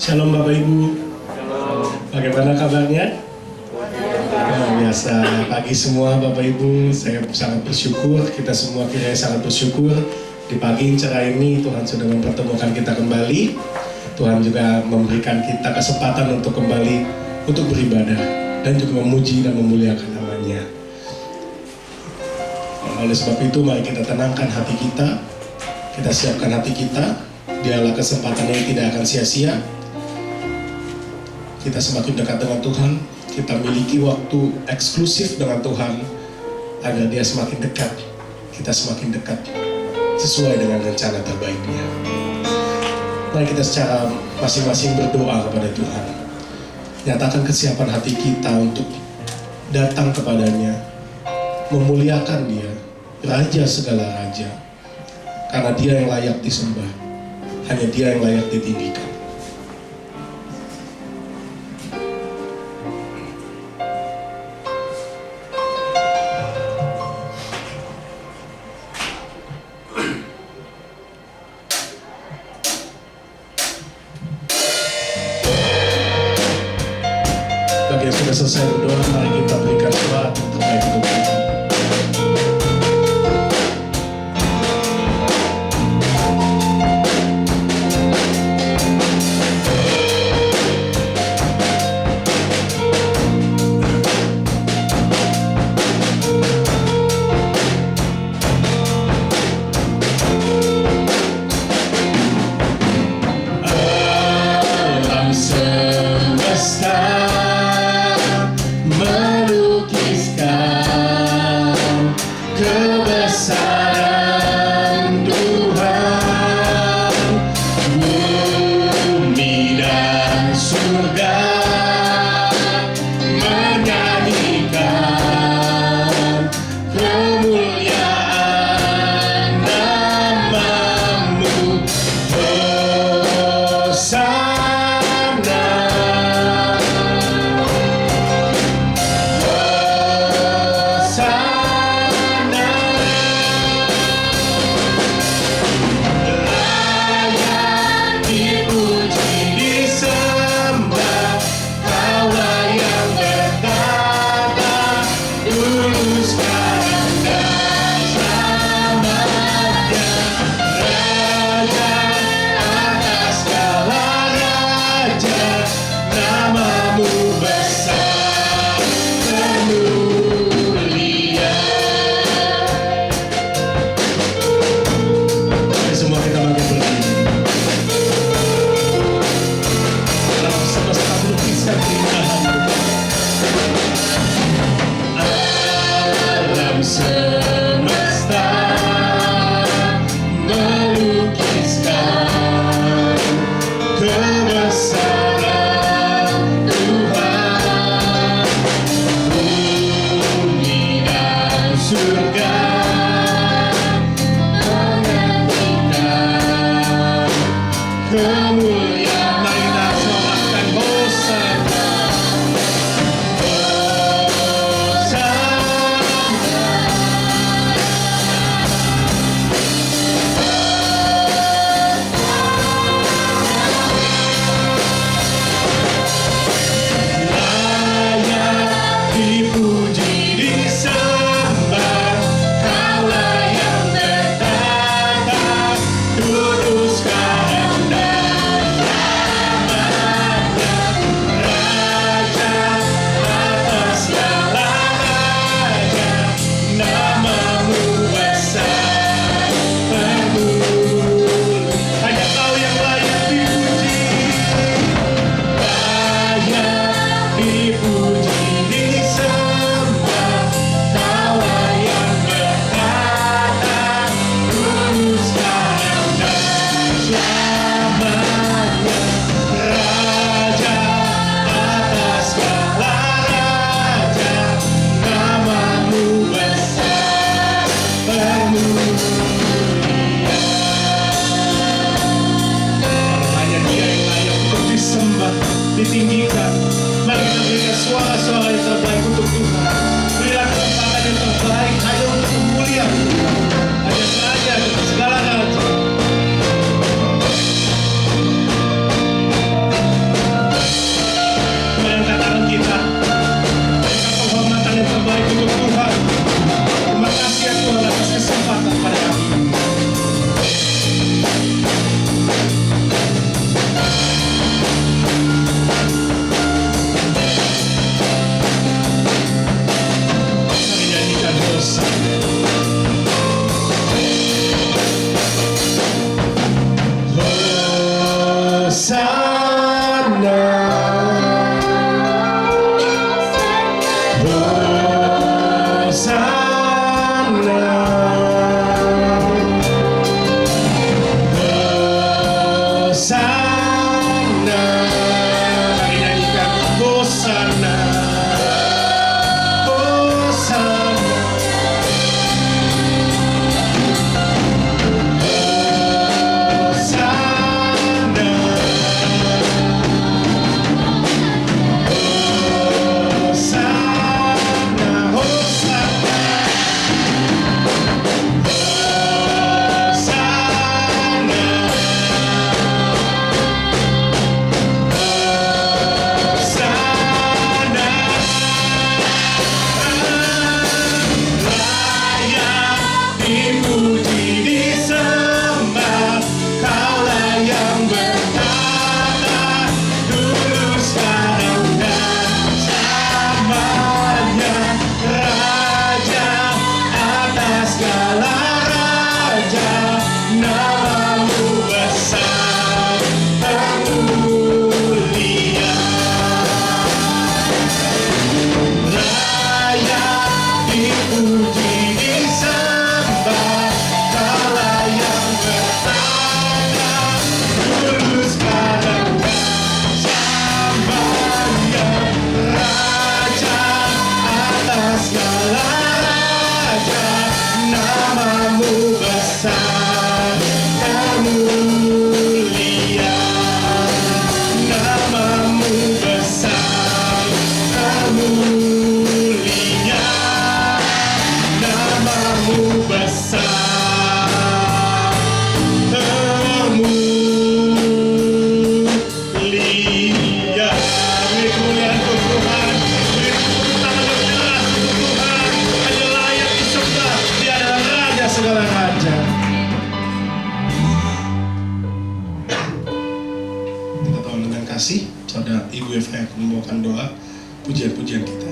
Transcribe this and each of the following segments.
Shalom Bapak Ibu. Bagaimana kabarnya? Biasa pagi semua Bapak Ibu. Saya sangat bersyukur, kita semua kiranya sangat bersyukur di pagi cerah ini Tuhan sudah mempertemukan kita kembali. Tuhan juga memberikan kita kesempatan untuk kembali untuk beribadah dan juga memuji dan memuliakan namanya. Oleh sebab itu mari kita tenangkan hati kita, kita siapkan hati kita. Dialah kesempatan yang tidak akan sia-sia. Kita semakin dekat dengan Tuhan, kita miliki waktu eksklusif dengan Tuhan agar Dia semakin dekat, kita semakin dekat sesuai dengan rencana terbaik Dia. Mari kita secara masing-masing berdoa kepada Tuhan. Nyatakan kesiapan hati kita untuk datang kepadanya, memuliakan Dia, Raja segala Raja, karena Dia yang layak disembah, hanya Dia yang layak ditinggikan. Bagi yang sudah selesai berdoa, mari kita berikan doa terbaik untuk Tuhan. Alam semesta melukiskan kebesaran Tuhan, bumi dan surga menyanyikan kemuliaan nama-Mu. Dipuji, disembah, besar, kemuliaan. Namamu besar, kemuliaan. Namamu besar, kemuliaan. Beri kemuliaan untuk Tuhan, beri tepuk tangan yang keras untuk Tuhan. Hanya layak disembah, Dia adalah Raja segala raja. Kita tahu dengan kasih, saudara Ibu Eva akan membawakan doa pujian-pujian kita.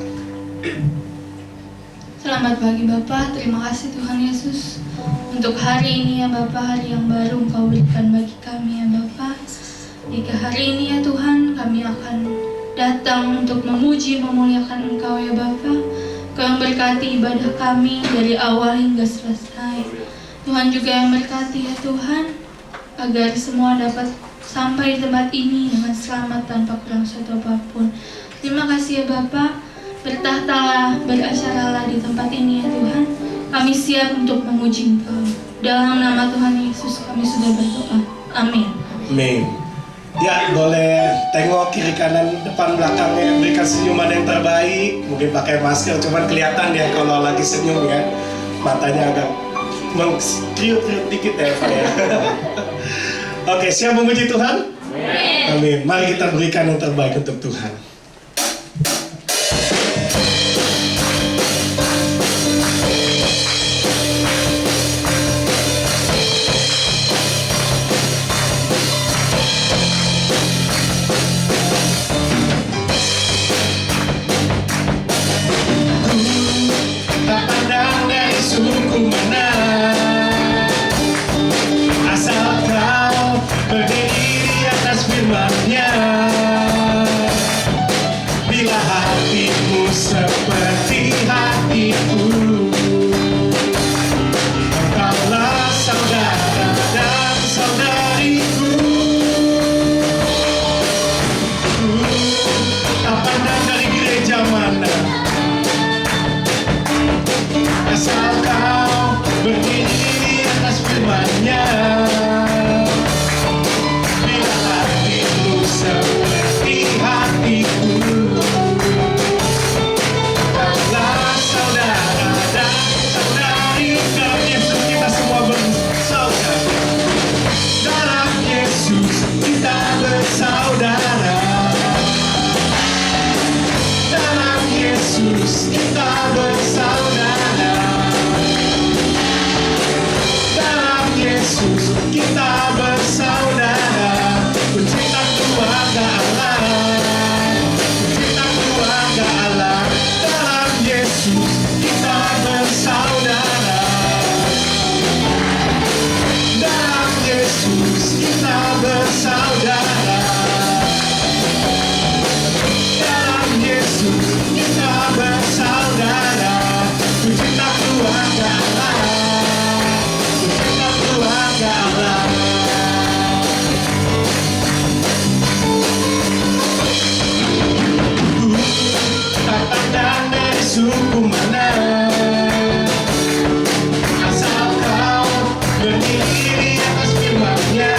Selamat pagi Bapak, terima kasih Tuhan Yesus untuk hari ini ya Bapak, hari yang baru Engkau berikan bagi kami ya Bapak. Jika hari ini ya Tuhan kami akan datang untuk memuji, memuliakan Engkau ya Bapak. Engkau yang berkati ibadah kami dari awal hingga selesai. Tuhan juga yang berkati ya Tuhan, agar semua dapat sampai di tempat ini dengan selamat tanpa kurang satu apapun. Terima kasih ya Bapak. Bertahtalah, berasyaralah di tempat ini ya Tuhan. Kami siap untuk memuji Engkau. Dalam nama Tuhan Yesus kami sudah berdoa. Amin. Amin. Ya, boleh tengok kiri kanan depan belakangnya, berikan senyuman yang terbaik. Mungkin pakai masker, cuman kelihatan ya kalau lagi senyum ya. Matanya agak mengkriuk-kriuk dikit ya Pak ya. Oke, siap memuji Tuhan? Amin. Mari kita berikan yang terbaik untuk Tuhan. Tak pandang dari suku mana, asal kau berdiri di atas firman-Nya. Bila hatimu seperti hatiku, engkaulah saudara dan saudariku. Tak pandang dari gereja mana, asal kau berdiri di atas firman-Nya. Bila hatimu seperti hatiku, engkaulah saudara dan saudari. Dalam Yesus kita semua bersaudara. Dalam Yesus kita bersaudara. Dalam Yesus kita bersaudara. Dalam Yesus kita bersaudara. Pencipta keluarga Allah, pencipta keluarga Allah. Dalam Yesus kita bersaudara. Dalam Yesus kita bersaudara. Dalam Yesus kita bersaudara. Pencipta keluarga Allah, pencipta keluarga Allah. Tak pandang dari suku mana, asal kau berdiri di atas firman-Nya.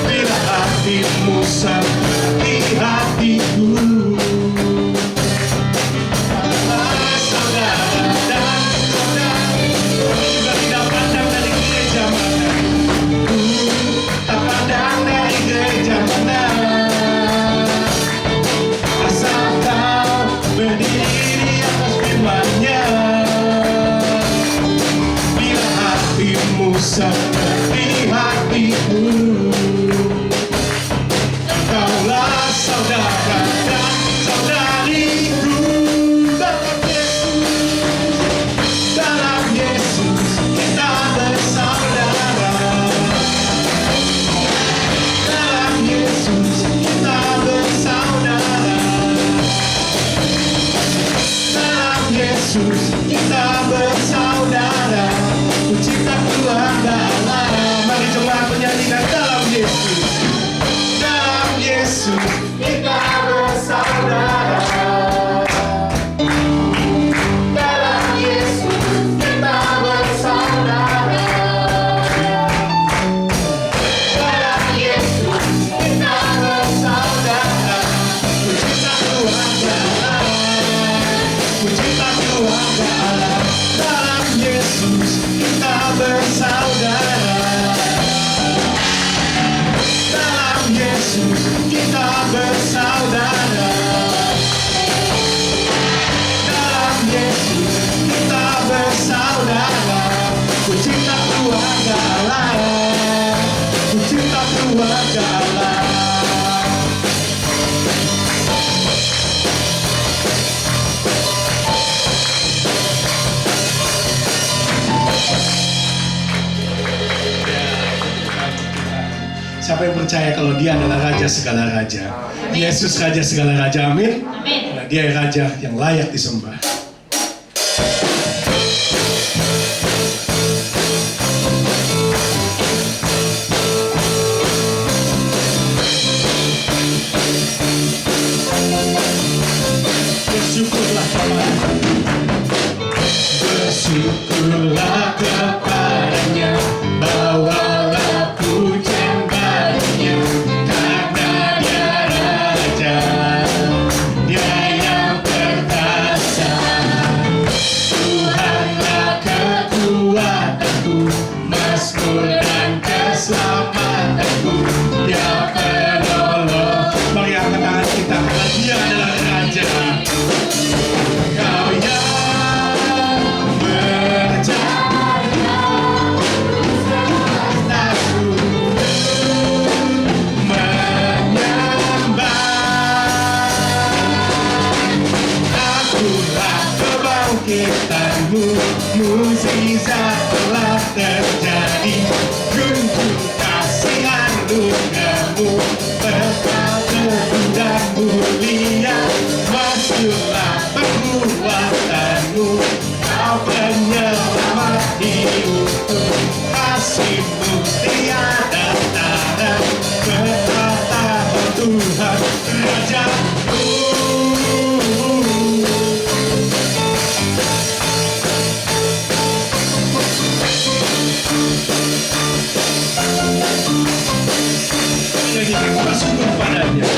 Bila hatimu seperti hatiku, adalah saudara dan saudari. Kami juga tidak pandang dari gereja mana, tak pandang dari gereja mana, asal kau berdiri di atas firman-Nya. Bila hatimu seperti hatiku, engkaulah saudara dan saudariku. Dalam Yesus kita bersaudara. Dalam Yesus kita bersaudara. Dalam Yesus kita bersaudara. Pencipta keluarga Allah. Mari jemaat menyanyikan dalam Yesus. Dalam Yesus kita bersaudara. Dalam Yesus kita bersaudara. Siapa yang percaya kalau dia adalah Raja segala Raja? Yesus Raja segala Raja, amin? Amin. Nah, dia Raja yang layak disembah. Bersyukurlah kepadanya, bawalah pujian baginya, karena dia Raja, dia yang perkasa. Tuhanlah kekuatanku, mazmur dan keselamatanku, dia penolong. Mari angkat tangan kita, karena dia adalah Raja. Kau yang berjaya, tak sujud menyembah. Akulah kebangkitanmu, mukjizat telah terjadi. Junjung kasih anugerahmu, kekal teguh dan mulia. Masyurlah perbuatanmu, kau penyelamat hidupku. Kasih-Mu tiada tara, kekal Tuhan Rajaku. Bersyukur padanya,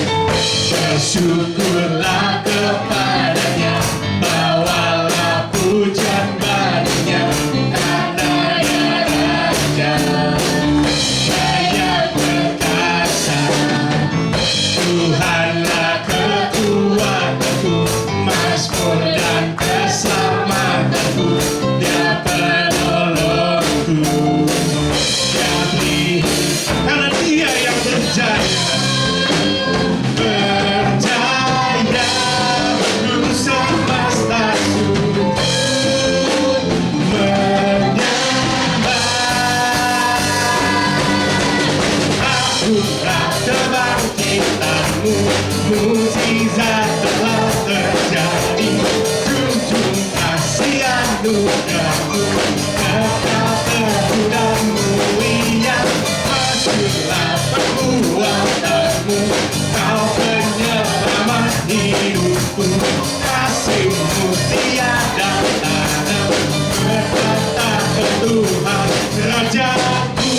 bersyukurlah kepadanya, bawalah pujian baginya, karena dia Raja, dia perkasa. Tuhanlah kekuatanku, mazmur dan keselamatanku, dia penolongku. Karena dia yang berjaya, berjaya, guru semesta sujud menyembah. Akulah kebangkitanmu, mukjizat telah terjadi. Junjung kasih anugerahmu, kekal teguh dan mulia. Masyurlah perbuatanmu, kau penyelamat hidupku. Kasih-Mu tiada tara, berkata Tuhan Rajaku.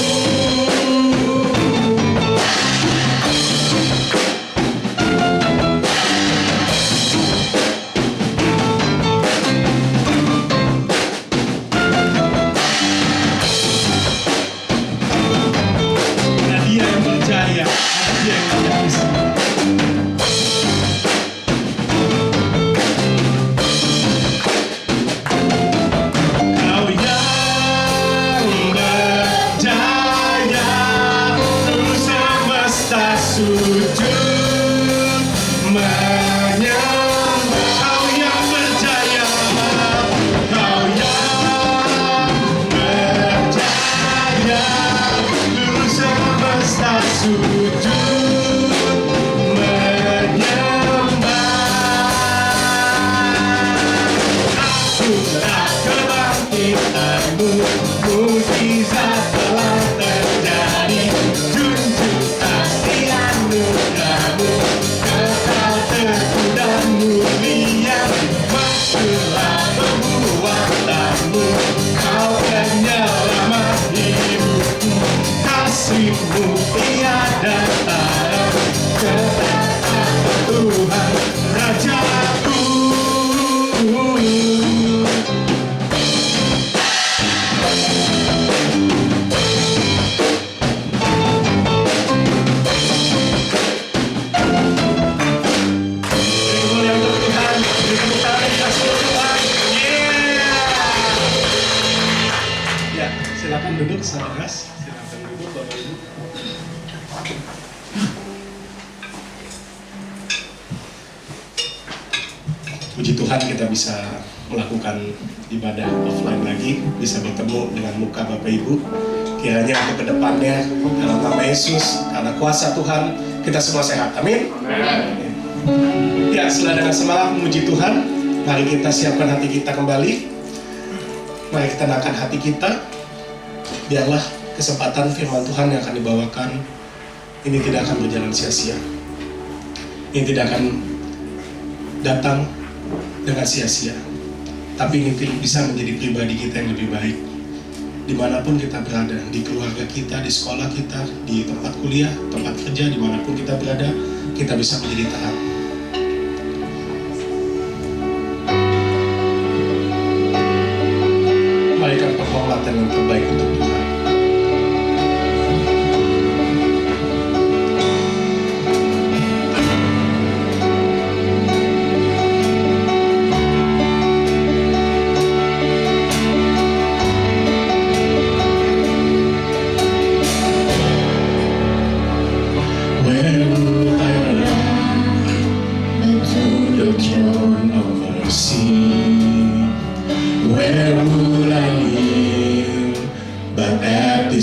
Karena dia yang percaya, dia yang layak disembah. Kau yang berjaya, seluruh semesta sujud menyembah. Kau yang berjaya, kau yang berjaya, seluruh semesta sujud menyembah. Akulah kebangkitanmu, mukjizat telah terjadi. Junjung kasih anugerahmu, kekal teguh dan mulia. Masyurlah perbuatanmu, kau penyelamat hidupku. Kasih-Mu tiada tara, kekal Tuhan Rajaku. Kemuliaan untuk Tuhan, beri tepuk tangan yang dikasih Tuhan. Ya, silakan duduk saudara. Silakan duduk Bapak Ibu. Puji Tuhan kita bisa melakukan ibadah offline lagi, bisa bertemu dengan muka Bapak Ibu. Kiranya untuk kedepannya, dalam nama Yesus, karena kuasa Tuhan, kita semua sehat. Amin. Ya, setelah dengan semangat memuji Tuhan, mari kita siapkan hati kita kembali. Mari kita tenangkan hati kita. Biarlah kesempatan firman Tuhan yang akan dibawakan ini tidak akan berjalan sia-sia. Ini tidak akan datang dengan sia-sia. Tapi ini bisa menjadi pribadi kita yang lebih baik. Dimanapun kita berada, di keluarga kita, di sekolah kita, di tempat kuliah, tempat kerja, dimanapun kita berada, kita bisa menjadi terang. Berikan penghormatan yang terbaik untuk Tuhan.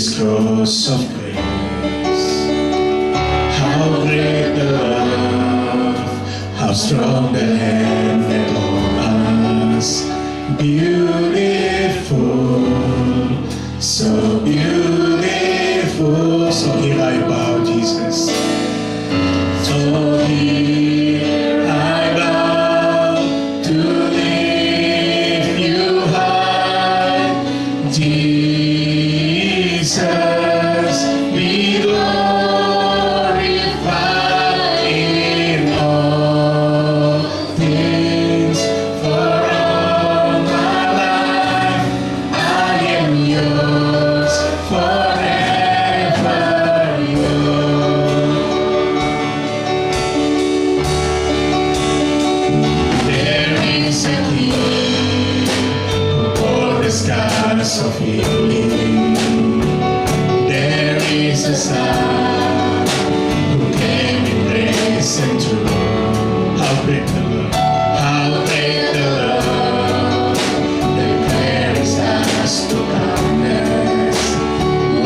Cross of grace, how great the love, how strong the hand that holds us. Beautiful, so beautiful. So here I bow, Jesus. So here I bow to lift you high, Jesus, be glorified in all things. For all my life, I am yours, forever yours. There is a King who bore the scars of healing. Is a Son who came in grace and truth. How great the love, how great the love that carries us to kindness.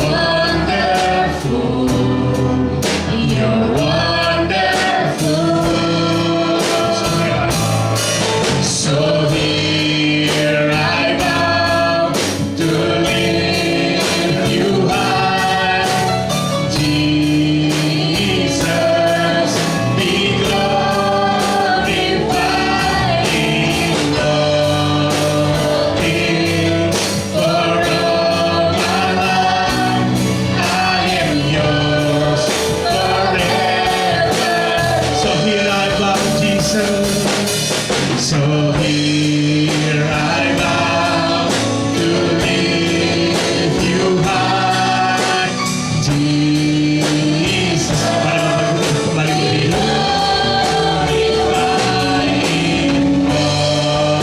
Wonderful, you're wonderful. So here I bow to lift you high. Jesus, be glorified in all things. For all my life, I am yours forever. So here I bow, Jesus. So here I bow to lift you high, Jesus. Kembali berdiri. Glorified in all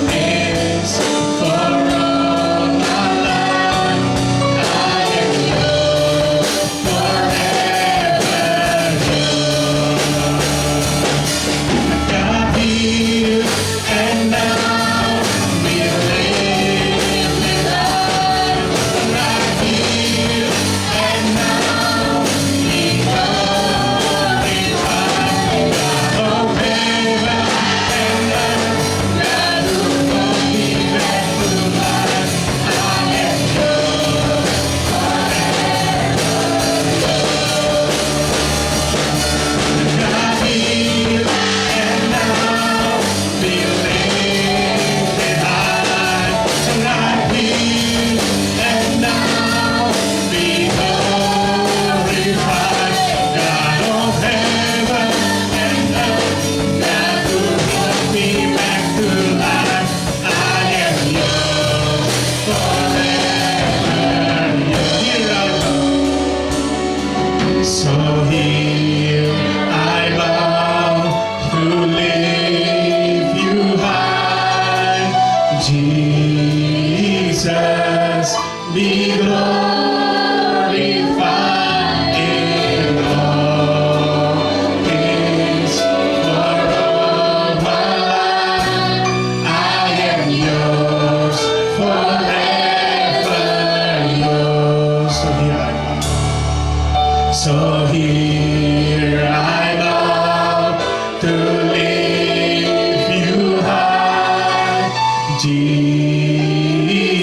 things. For all my life, I am yours forever. God here and now, we live without. Right here and now, be glorified. God of heaven and earth, God who brought me back to life, I am yours forever. God here and now, be lifted high. Tonight here and now, be glorified. God of heaven and earth, God who brought me back to life, I am yours forever. Here I bow. So here I bow to lift you high, Jesus, be glorified in all things. For all my life, I am yours forever yours.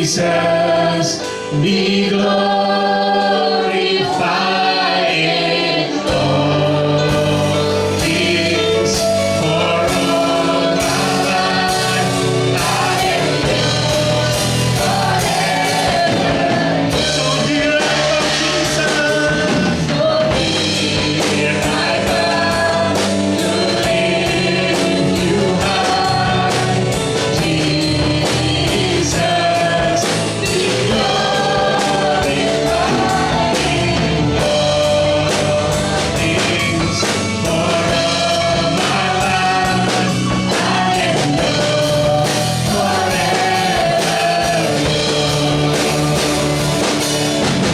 Jesus, be glorified in all things, for all my life I am yours forever. So here I come, Jesus. So here I bow to lift you high, Jesus. Be glorified in all things, for all my life I am yours forever.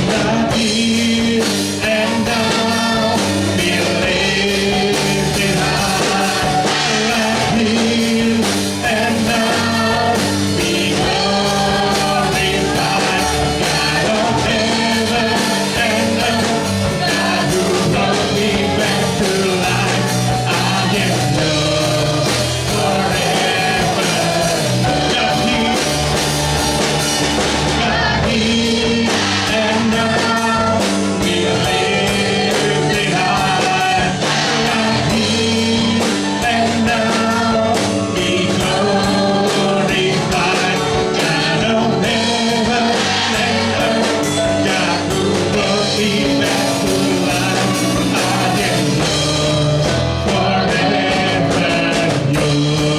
Not here and now, be lifted high. Not here and now, be glorified. God of heaven and earth, God who brought me back to life, I am yours forever. Not here and now, be lifted high. Not here and now, be glorified. God of heaven and earth, God who brought me back to life, I am yours forever, yours.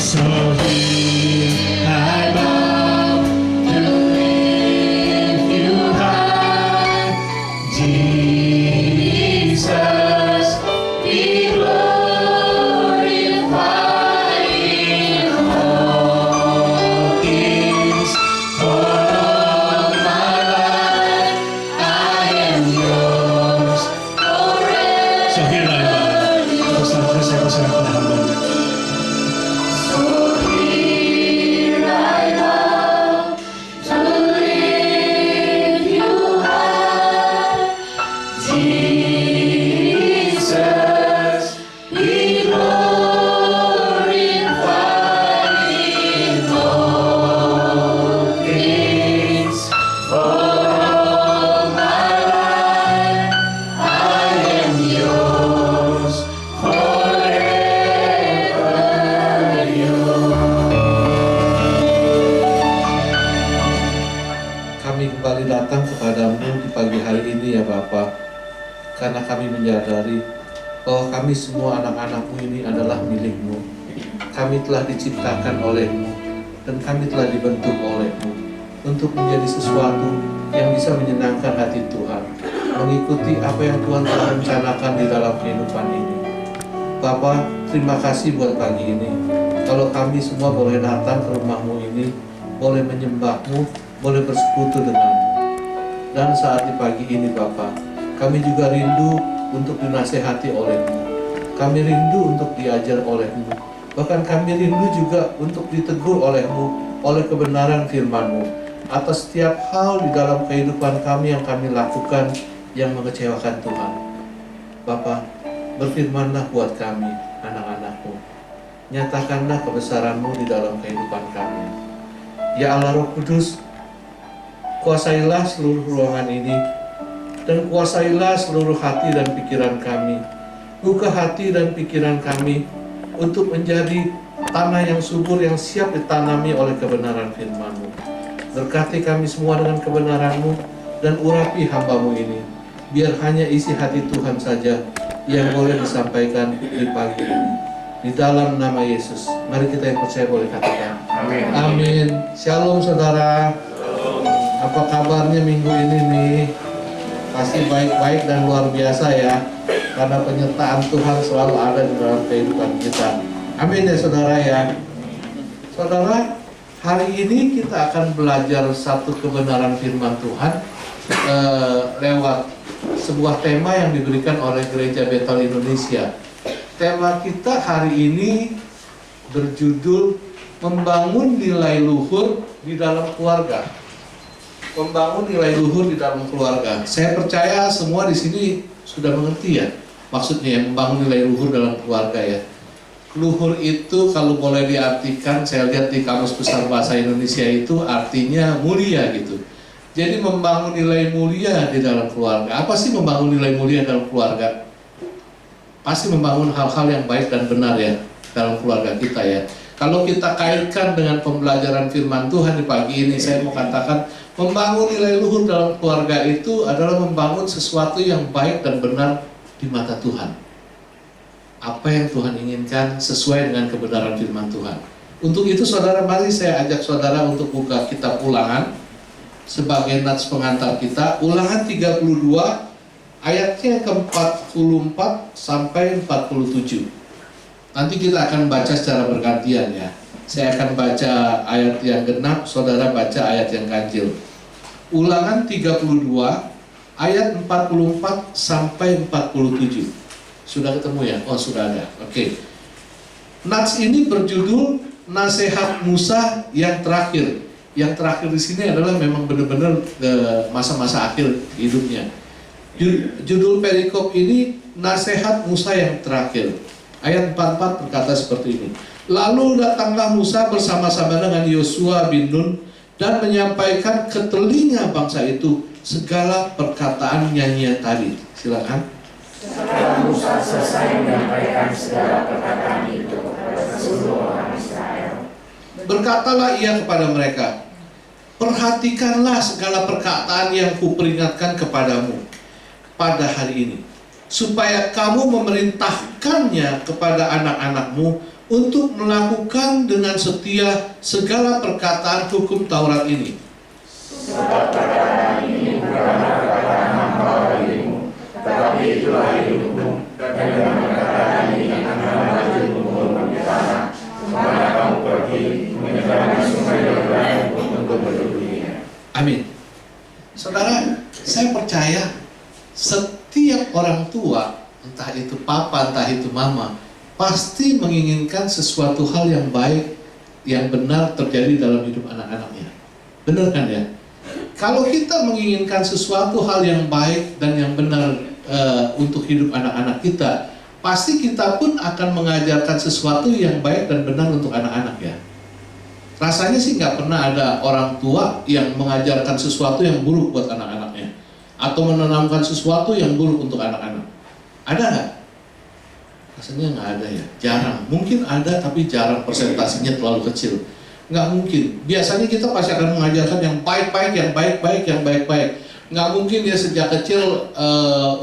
So here I bow to lift you high, Jesus, be glorified in all things, for all my life I am yours forever. So here I bow. Terus saya berserah pada hamba-Nya. So here I bow to lift you high, Jesus, be glorified in all things, for all my life I am yours forever, Kami kembali datang kepadamu di pagi hari ini ya Bapa, karena kami menyadari bahwa kami semua anak-anakmu ini adalah milikmu. Kami telah diciptakan olehmu dan kami telah dibentuk olehmu untuk menjadi sesuatu yang bisa menyenangkan hati Tuhan, mengikuti apa yang Tuhan telah rencanakan di dalam kehidupan ini. Bapa, terima kasih buat pagi ini. Kalau kami semua boleh datang ke rumahmu ini, boleh menyembahmu, boleh bersekutu denganmu. Dan saat di pagi ini Bapa, kami juga rindu untuk dinasehati olehmu. Kami rindu untuk diajar olehmu. Bahkan kami rindu juga untuk ditegur olehmu, oleh kebenaran firman-Mu atas setiap hal di dalam kehidupan kami yang kami lakukan yang mengecewakan Tuhan. Bapa, berfirmanlah buat kami, anak-anak-Mu. Nyatakanlah kebesaran-Mu di dalam kehidupan kami. Ya Allah Roh Kudus, kuasailah seluruh ruangan ini dan kuasailah seluruh hati dan pikiran kami. Buka hati dan pikiran kami untuk menjadi tanah yang subur yang siap ditanami oleh kebenaran firman-Mu. Berkati kami semua dengan kebenaran-Mu dan urapi hamba-Mu ini. Biar hanya isi hati Tuhan saja yang boleh disampaikan di pagi ini. Di dalam nama Yesus, mari kita yang percaya boleh katakan amin. Amin. Shalom saudara. Apa kabarnya minggu ini nih? Pasti baik-baik dan luar biasa ya, karena penyertaan Tuhan selalu ada di dalam kehidupan kita. Amin ya saudara ya. Saudara, hari ini kita akan belajar satu kebenaran firman Tuhan lewat sebuah tema yang diberikan oleh Gereja Bethel Indonesia. Tema kita hari ini berjudul membangun nilai luhur di dalam keluarga. Membangun nilai luhur di dalam keluarga. Saya percaya semua di sini sudah mengerti ya maksudnya yang membangun nilai luhur dalam keluarga ya. Luhur itu kalau boleh diartikan, saya lihat di Kamus Besar Bahasa Indonesia itu artinya mulia gitu. Jadi membangun nilai mulia di dalam keluarga. Apa sih membangun nilai mulia dalam keluarga? Pasti membangun hal-hal yang baik dan benar ya dalam keluarga kita ya. Kalau kita kaitkan dengan pembelajaran firman Tuhan di pagi ini, saya mau katakan membangun nilai luhur dalam keluarga itu adalah membangun sesuatu yang baik dan benar di mata Tuhan. Apa yang Tuhan inginkan sesuai dengan kebenaran firman Tuhan. Untuk itu saudara, mari saya ajak saudara untuk buka kitab Ulangan sebagai nats pengantar kita. Ulangan 32 ayatnya ke-44 sampai 47. Nanti kita akan baca secara bergantian ya. Saya akan baca ayat yang genap, saudara baca ayat yang ganjil. Ulangan 32 ayat 44 sampai 47. Sudah ketemu ya? Oh sudah ada. Oke. Nats ini berjudul Nasihat Musa yang terakhir. Yang terakhir di sini adalah memang benar-benar masa-masa akhir hidupnya. Judul perikop ini Nasihat Musa yang terakhir. Ayat 44 berkata seperti ini. Lalu datanglah Musa bersama-sama dengan Yosua bin Nun dan menyampaikan ke telinga bangsa itu segala perkataan nyanyian tadi. Silakan. Setelah Musa selesai menyampaikan segala perkataan itu kepada seluruh orang Israel, berkatalah ia kepada mereka, perhatikanlah segala perkataan yang kuperingatkan kepadamu pada hari ini, supaya kamu memerintahkannya kepada anak-anakmu untuk melakukan dengan setia segala perkataan hukum Taurat ini. sebab perkataan ini bukanlah perkataan hamba bagimu, tetapi itulah hidupmu, dan dengan perkataan ini akan maju umurmu di tanah, kemana kamu pergi, menyeberangi sungai Yordan untuk mendudukinya. Amin. Saudara, saya percaya setiap orang tua, entah itu papa, entah itu mama, pasti menginginkan sesuatu hal yang baik, yang benar terjadi dalam hidup anak-anaknya. Benar kan ya? Kalau kita menginginkan sesuatu hal yang baik dan yang benar untuk hidup anak-anak kita, pasti kita pun akan mengajarkan sesuatu yang baik dan benar untuk anak-anak ya. Rasanya sih nggak pernah ada orang tua yang mengajarkan sesuatu yang buruk buat anak-anaknya, atau menanamkan sesuatu yang buruk untuk anak-anak. Ada nggak? Rasanya nggak ada ya, jarang. Mungkin ada tapi jarang, persentasinya terlalu kecil. Nggak mungkin. Biasanya kita pasti akan mengajarkan yang baik-baik, yang baik-baik, yang baik-baik. Nggak mungkin dia sejak kecil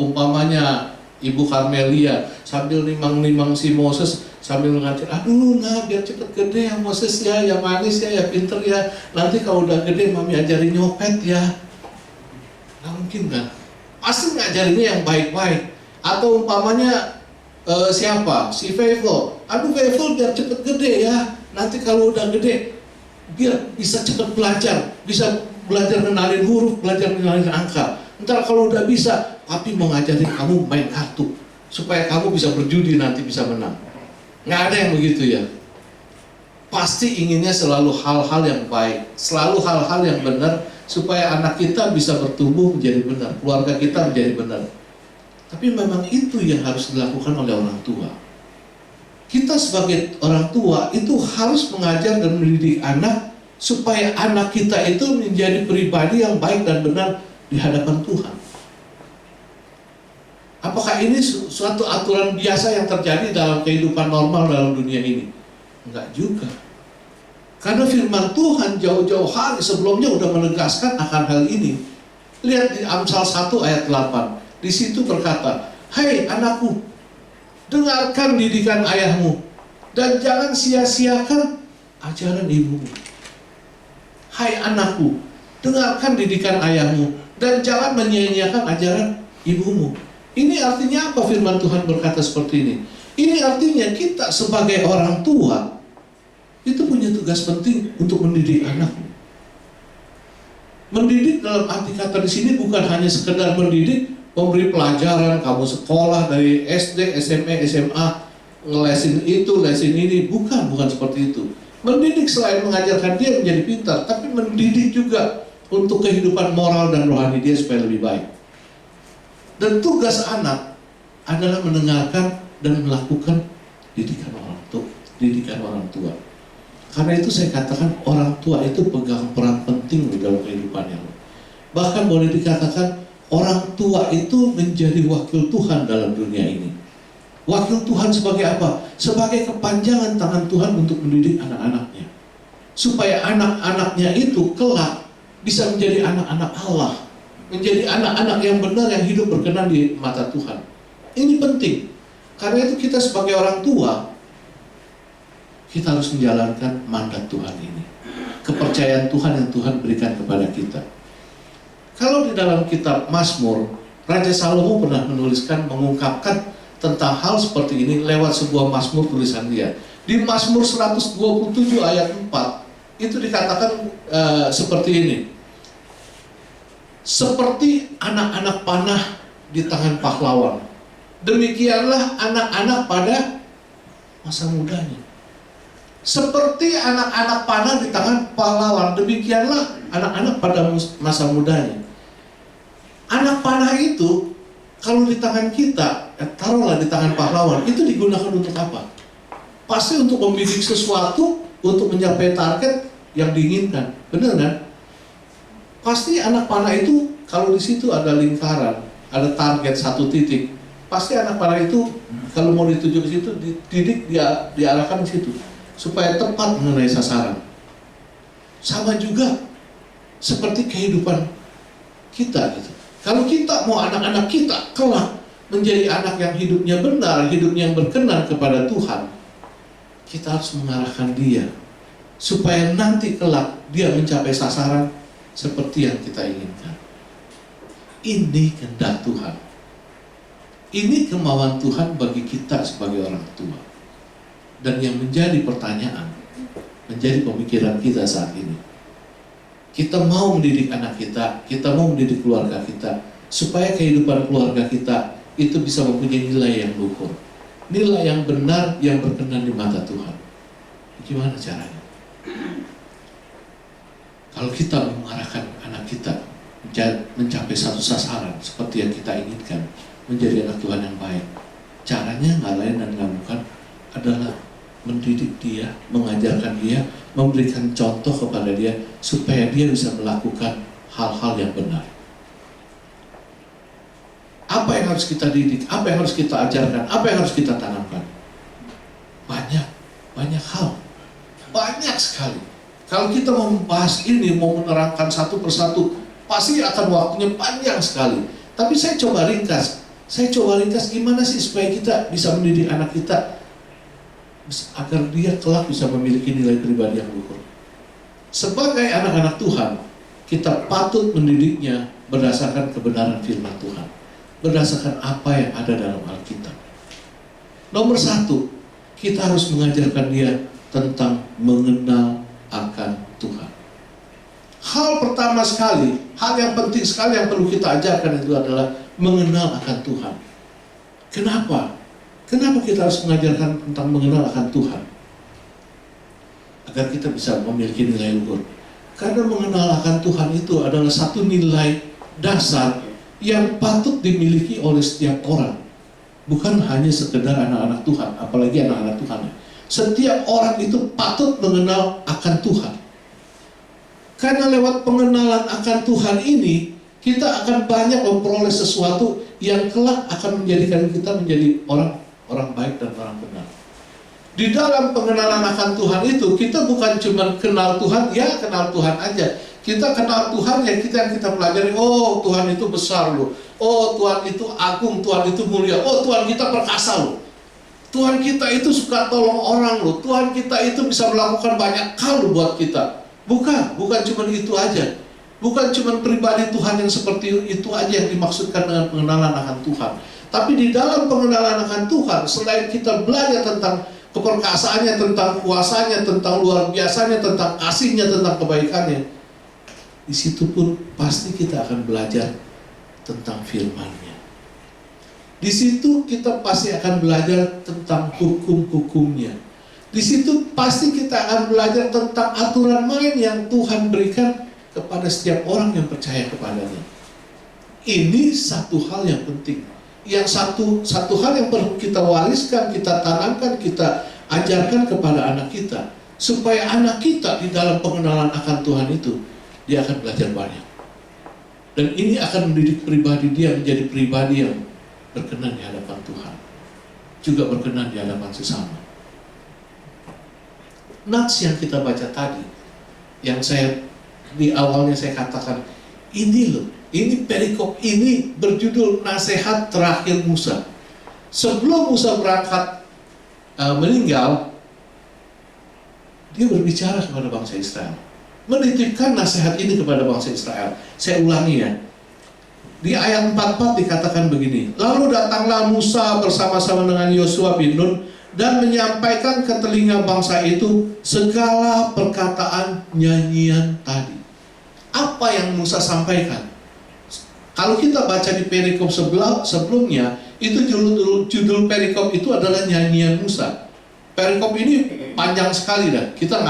umpamanya Ibu Karmelia sambil nimang-nimang si Moses sambil ngajar, aduh nah biar cepet gede ya Moses ya, yang manis ya, ya pinter ya, nanti kalau udah gede mami ajarin nyopet ya. Nggak mungkin kan? Pasti ngajarinnya yang baik-baik. Atau umpamanya siapa? Si Feivel, aduh Feivel biar cepet gede ya, nanti kalau udah gede biar bisa cepet belajar, bisa belajar kenalin huruf, belajar kenalin angka. Ntar kalau udah bisa, papi mau ngajarin kamu main kartu supaya kamu bisa berjudi nanti bisa menang. Nggak ada yang begitu ya. Pasti inginnya selalu hal-hal yang baik, selalu hal-hal yang benar supaya anak kita bisa bertumbuh menjadi benar, keluarga kita menjadi benar. Tapi memang itu yang harus dilakukan oleh orang tua. Kita sebagai orang tua itu harus mengajar dan mendidik anak supaya anak kita itu menjadi pribadi yang baik dan benar di hadapan Tuhan. Apakah ini suatu aturan biasa yang terjadi dalam kehidupan normal dalam dunia ini? Enggak juga. Karena firman Tuhan jauh-jauh hari sebelumnya sudah menegaskan akan hal ini. Lihat di Amsal 1 ayat 8. Di situ berkata, "Hai anakku, dengarkan didikan ayahmu dan jangan sia-siakan ajaran ibumu." Hai anakku, dengarkan didikan ayahmu dan jangan menyia-nyiakan ajaran ibumu. Ini artinya apa firman Tuhan berkata seperti ini? Ini artinya kita sebagai orang tua itu punya tugas penting untuk mendidik anak. Mendidik dalam arti kata di sini bukan hanya sekedar mendidik, memberi pelajaran, kamu sekolah dari SD, SMP, SMA, ngelesin itu, lesin ini, bukan seperti itu. Mendidik selain mengajarkan dia menjadi pintar, tapi mendidik juga untuk kehidupan moral dan rohani dia supaya lebih baik. Dan tugas anak adalah mendengarkan dan melakukan didikan orang tua, didikan orang tua. Karena itu saya katakan orang tua itu pegang peran penting dalam kehidupannya. Bahkan boleh dikatakan orang tua itu menjadi wakil Tuhan dalam dunia ini. Wakil Tuhan sebagai apa? Sebagai kepanjangan tangan Tuhan untuk mendidik anak-anaknya. Supaya anak-anaknya itu kelak bisa menjadi anak-anak Allah. Menjadi anak-anak yang benar, yang hidup berkenan di mata Tuhan. Ini penting. Karena itu kita sebagai orang tua, kita harus menjalankan mandat Tuhan ini. Kepercayaan Tuhan yang Tuhan berikan kepada kita. Kalau di dalam kitab Mazmur, Raja Salomo pernah menuliskan, mengungkapkan tentang hal seperti ini lewat sebuah Mazmur tulisan dia. Di Mazmur 127 ayat 4, itu dikatakan seperti ini. Seperti anak-anak panah di tangan pahlawan, demikianlah anak-anak pada masa mudanya. Seperti anak-anak panah di tangan pahlawan, demikianlah anak-anak pada masa mudanya. Anak panah itu kalau di tangan kita, taruhlah di tangan pahlawan, itu digunakan untuk apa? Pasti untuk membidik sesuatu, untuk mencapai target yang diinginkan, benar kan? Pasti anak panah itu kalau di situ ada lingkaran, ada target satu titik, pasti anak panah itu kalau mau dituju ke situ, dididik diarahkan ke situ supaya tepat mengenai sasaran. Sama juga seperti kehidupan kita gitu. Kalau kita mau anak-anak kita kelak menjadi anak yang hidupnya benar, hidupnya yang berkenan kepada Tuhan, kita harus mengarahkan dia supaya nanti kelak dia mencapai sasaran seperti yang kita inginkan. Ini kehendak Tuhan. Ini kemauan Tuhan bagi kita sebagai orang tua. Dan yang menjadi pertanyaan, menjadi pemikiran kita saat ini, kita mau mendidik anak kita mau mendidik keluarga kita, supaya kehidupan keluarga kita itu bisa mempunyai nilai yang luhur, nilai yang benar, yang berkenan di mata Tuhan. Gimana caranya? Kalau kita mengarahkan anak kita mencapai satu sasaran seperti yang kita inginkan, menjadi anak Tuhan yang baik, caranya nggak lain dan nggak bukan adalah mendidik dia, mengajarkan dia, memberikan contoh kepada dia supaya dia bisa melakukan hal-hal yang benar. Apa yang harus kita didik? Apa yang harus kita ajarkan? Apa yang harus kita tanamkan? Banyak hal, banyak sekali. Kalau kita mau membahas ini, mau menerangkan satu persatu, pasti akan waktunya panjang sekali. Tapi saya coba ringkas gimana sih supaya kita bisa mendidik anak kita agar dia kelak bisa memiliki nilai pribadi yang luhur. Sebagai anak-anak Tuhan, kita patut mendidiknya berdasarkan kebenaran firman Tuhan, berdasarkan apa yang ada dalam Alkitab. Nomor satu, kita harus mengajarkan dia tentang mengenal akan Tuhan. Hal pertama sekali, hal yang penting sekali yang perlu kita ajarkan itu adalah mengenal akan Tuhan. Kenapa? Kenapa kita harus mengajarkan tentang mengenal akan Tuhan? Agar kita bisa memiliki nilai luhur. Karena mengenal akan Tuhan itu adalah satu nilai dasar yang patut dimiliki oleh setiap orang. Bukan hanya sekedar anak-anak Tuhan, apalagi anak-anak Tuhan. Setiap orang itu patut mengenal akan Tuhan. Karena lewat pengenalan akan Tuhan ini, kita akan banyak memperoleh sesuatu yang kelak akan menjadikan kita menjadi orang baik dan orang benar. Di dalam pengenalan akan Tuhan itu, kita bukan cuma kenal Tuhan, ya kenal Tuhan aja. Kita kenal Tuhan yang kita pelajari, oh Tuhan itu besar loh, oh Tuhan itu agung, Tuhan itu mulia, oh Tuhan kita perkasa loh, Tuhan kita itu suka tolong orang loh, Tuhan kita itu bisa melakukan banyak hal loh buat kita. Bukan cuma itu aja. Bukan cuma pribadi Tuhan yang seperti itu aja yang dimaksudkan dengan pengenalan akan Tuhan. Tapi di dalam pengenalan akan Tuhan, selain kita belajar tentang keperkasaannya, tentang kuasanya, tentang luar biasanya, tentang kasihnya, tentang kebaikannya, di situ pun pasti kita akan belajar tentang firman-Nya. Di situ kita pasti akan belajar tentang hukum-hukumnya. Di situ pasti kita akan belajar tentang aturan main yang Tuhan berikan kepada setiap orang yang percaya kepadanya. Ini satu hal yang penting. Yang satu hal yang perlu kita wariskan, kita tanamkan, kita ajarkan kepada anak kita, supaya anak kita di dalam pengenalan akan Tuhan itu, dia akan belajar banyak. Dan ini akan mendidik pribadi dia menjadi pribadi yang berkenan di hadapan Tuhan, juga berkenan di hadapan sesama. Nats yang kita baca tadi, yang di awalnya saya katakan, ini loh, ini perikop ini berjudul nasihat terakhir Musa. Sebelum Musa berangkat meninggal, dia berbicara kepada bangsa Israel, menitipkan nasihat ini kepada bangsa Israel. Saya ulangi ya. Di ayat 44 dikatakan begini, lalu datanglah Musa bersama-sama dengan Yosua bin Nun dan menyampaikan ke telinga bangsa itu segala perkataan nyanyian tadi. Apa yang Musa sampaikan? Kalau kita baca di perikop sebelumnya, itu judul perikop itu adalah nyanyian Musa. Perikop ini panjang sekali dah. Kita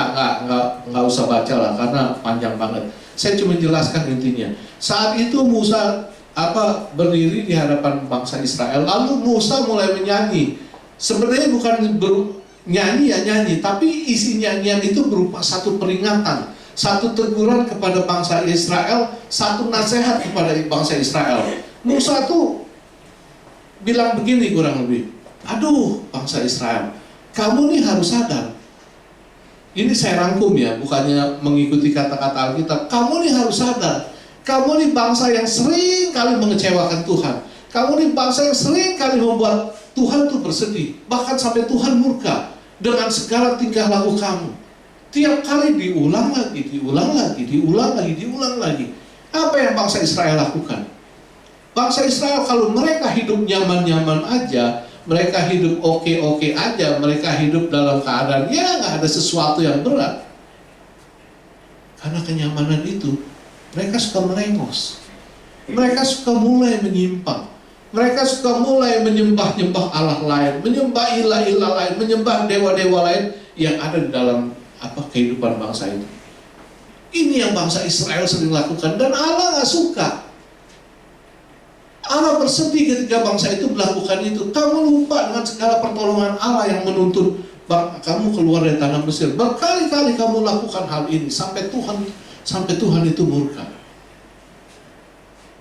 nggak usah baca lah karena panjang banget. Saya cuma jelaskan intinya. Saat itu Musa berdiri di hadapan bangsa Israel, lalu Musa mulai menyanyi. Sebenarnya bukan nyanyi, tapi isi nyanyian itu berupa satu peringatan, satu teguran kepada bangsa Israel, satu nasihat kepada bangsa Israel. Musa tuh bilang begini kurang lebih, aduh bangsa Israel, kamu nih harus sadar. Ini saya rangkum ya, bukannya mengikuti kata-kata Alkitab. Kamu nih harus sadar, kamu nih bangsa yang sering kali mengecewakan Tuhan. Kamu nih bangsa yang sering kali membuat Tuhan tuh bersedih, bahkan sampai Tuhan murka dengan segala tingkah laku kamu. Tiap kali diulang lagi. Apa yang bangsa Israel lakukan? Bangsa Israel kalau mereka hidup nyaman-nyaman aja, mereka hidup oke-oke aja, mereka hidup dalam keadaan ya nggak ada sesuatu yang berat. Karena kenyamanan itu, mereka suka merengos. Mereka suka mulai menyimpang. Mereka suka mulai menyembah-nyembah Allah lain, menyembah ilah-ilah lain, menyembah dewa-dewa lain yang ada di dalam kehidupan bangsa itu. Ini yang bangsa Israel sering lakukan dan Allah nggak suka. Allah bersedih ketika bangsa itu melakukan itu. Kamu lupa dengan segala pertolongan Allah yang menuntun kamu keluar dari tanah Mesir. Berkali-kali kamu lakukan hal ini sampai Tuhan itu murka.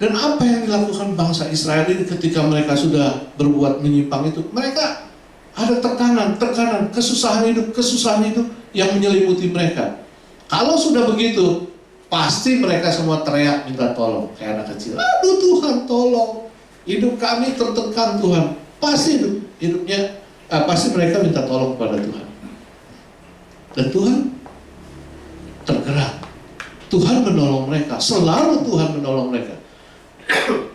Dan apa yang dilakukan bangsa Israel ini ketika mereka sudah berbuat menyimpang itu? Mereka ada tekanan, kesusahan hidup yang menyelimuti mereka. Kalau sudah begitu, pasti mereka semua teriak minta tolong kayak anak kecil. Aduh Tuhan tolong, hidup kami tertekan Tuhan. Pasti pasti mereka minta tolong kepada Tuhan. Dan Tuhan tergerak. Tuhan menolong mereka, selalu Tuhan menolong mereka.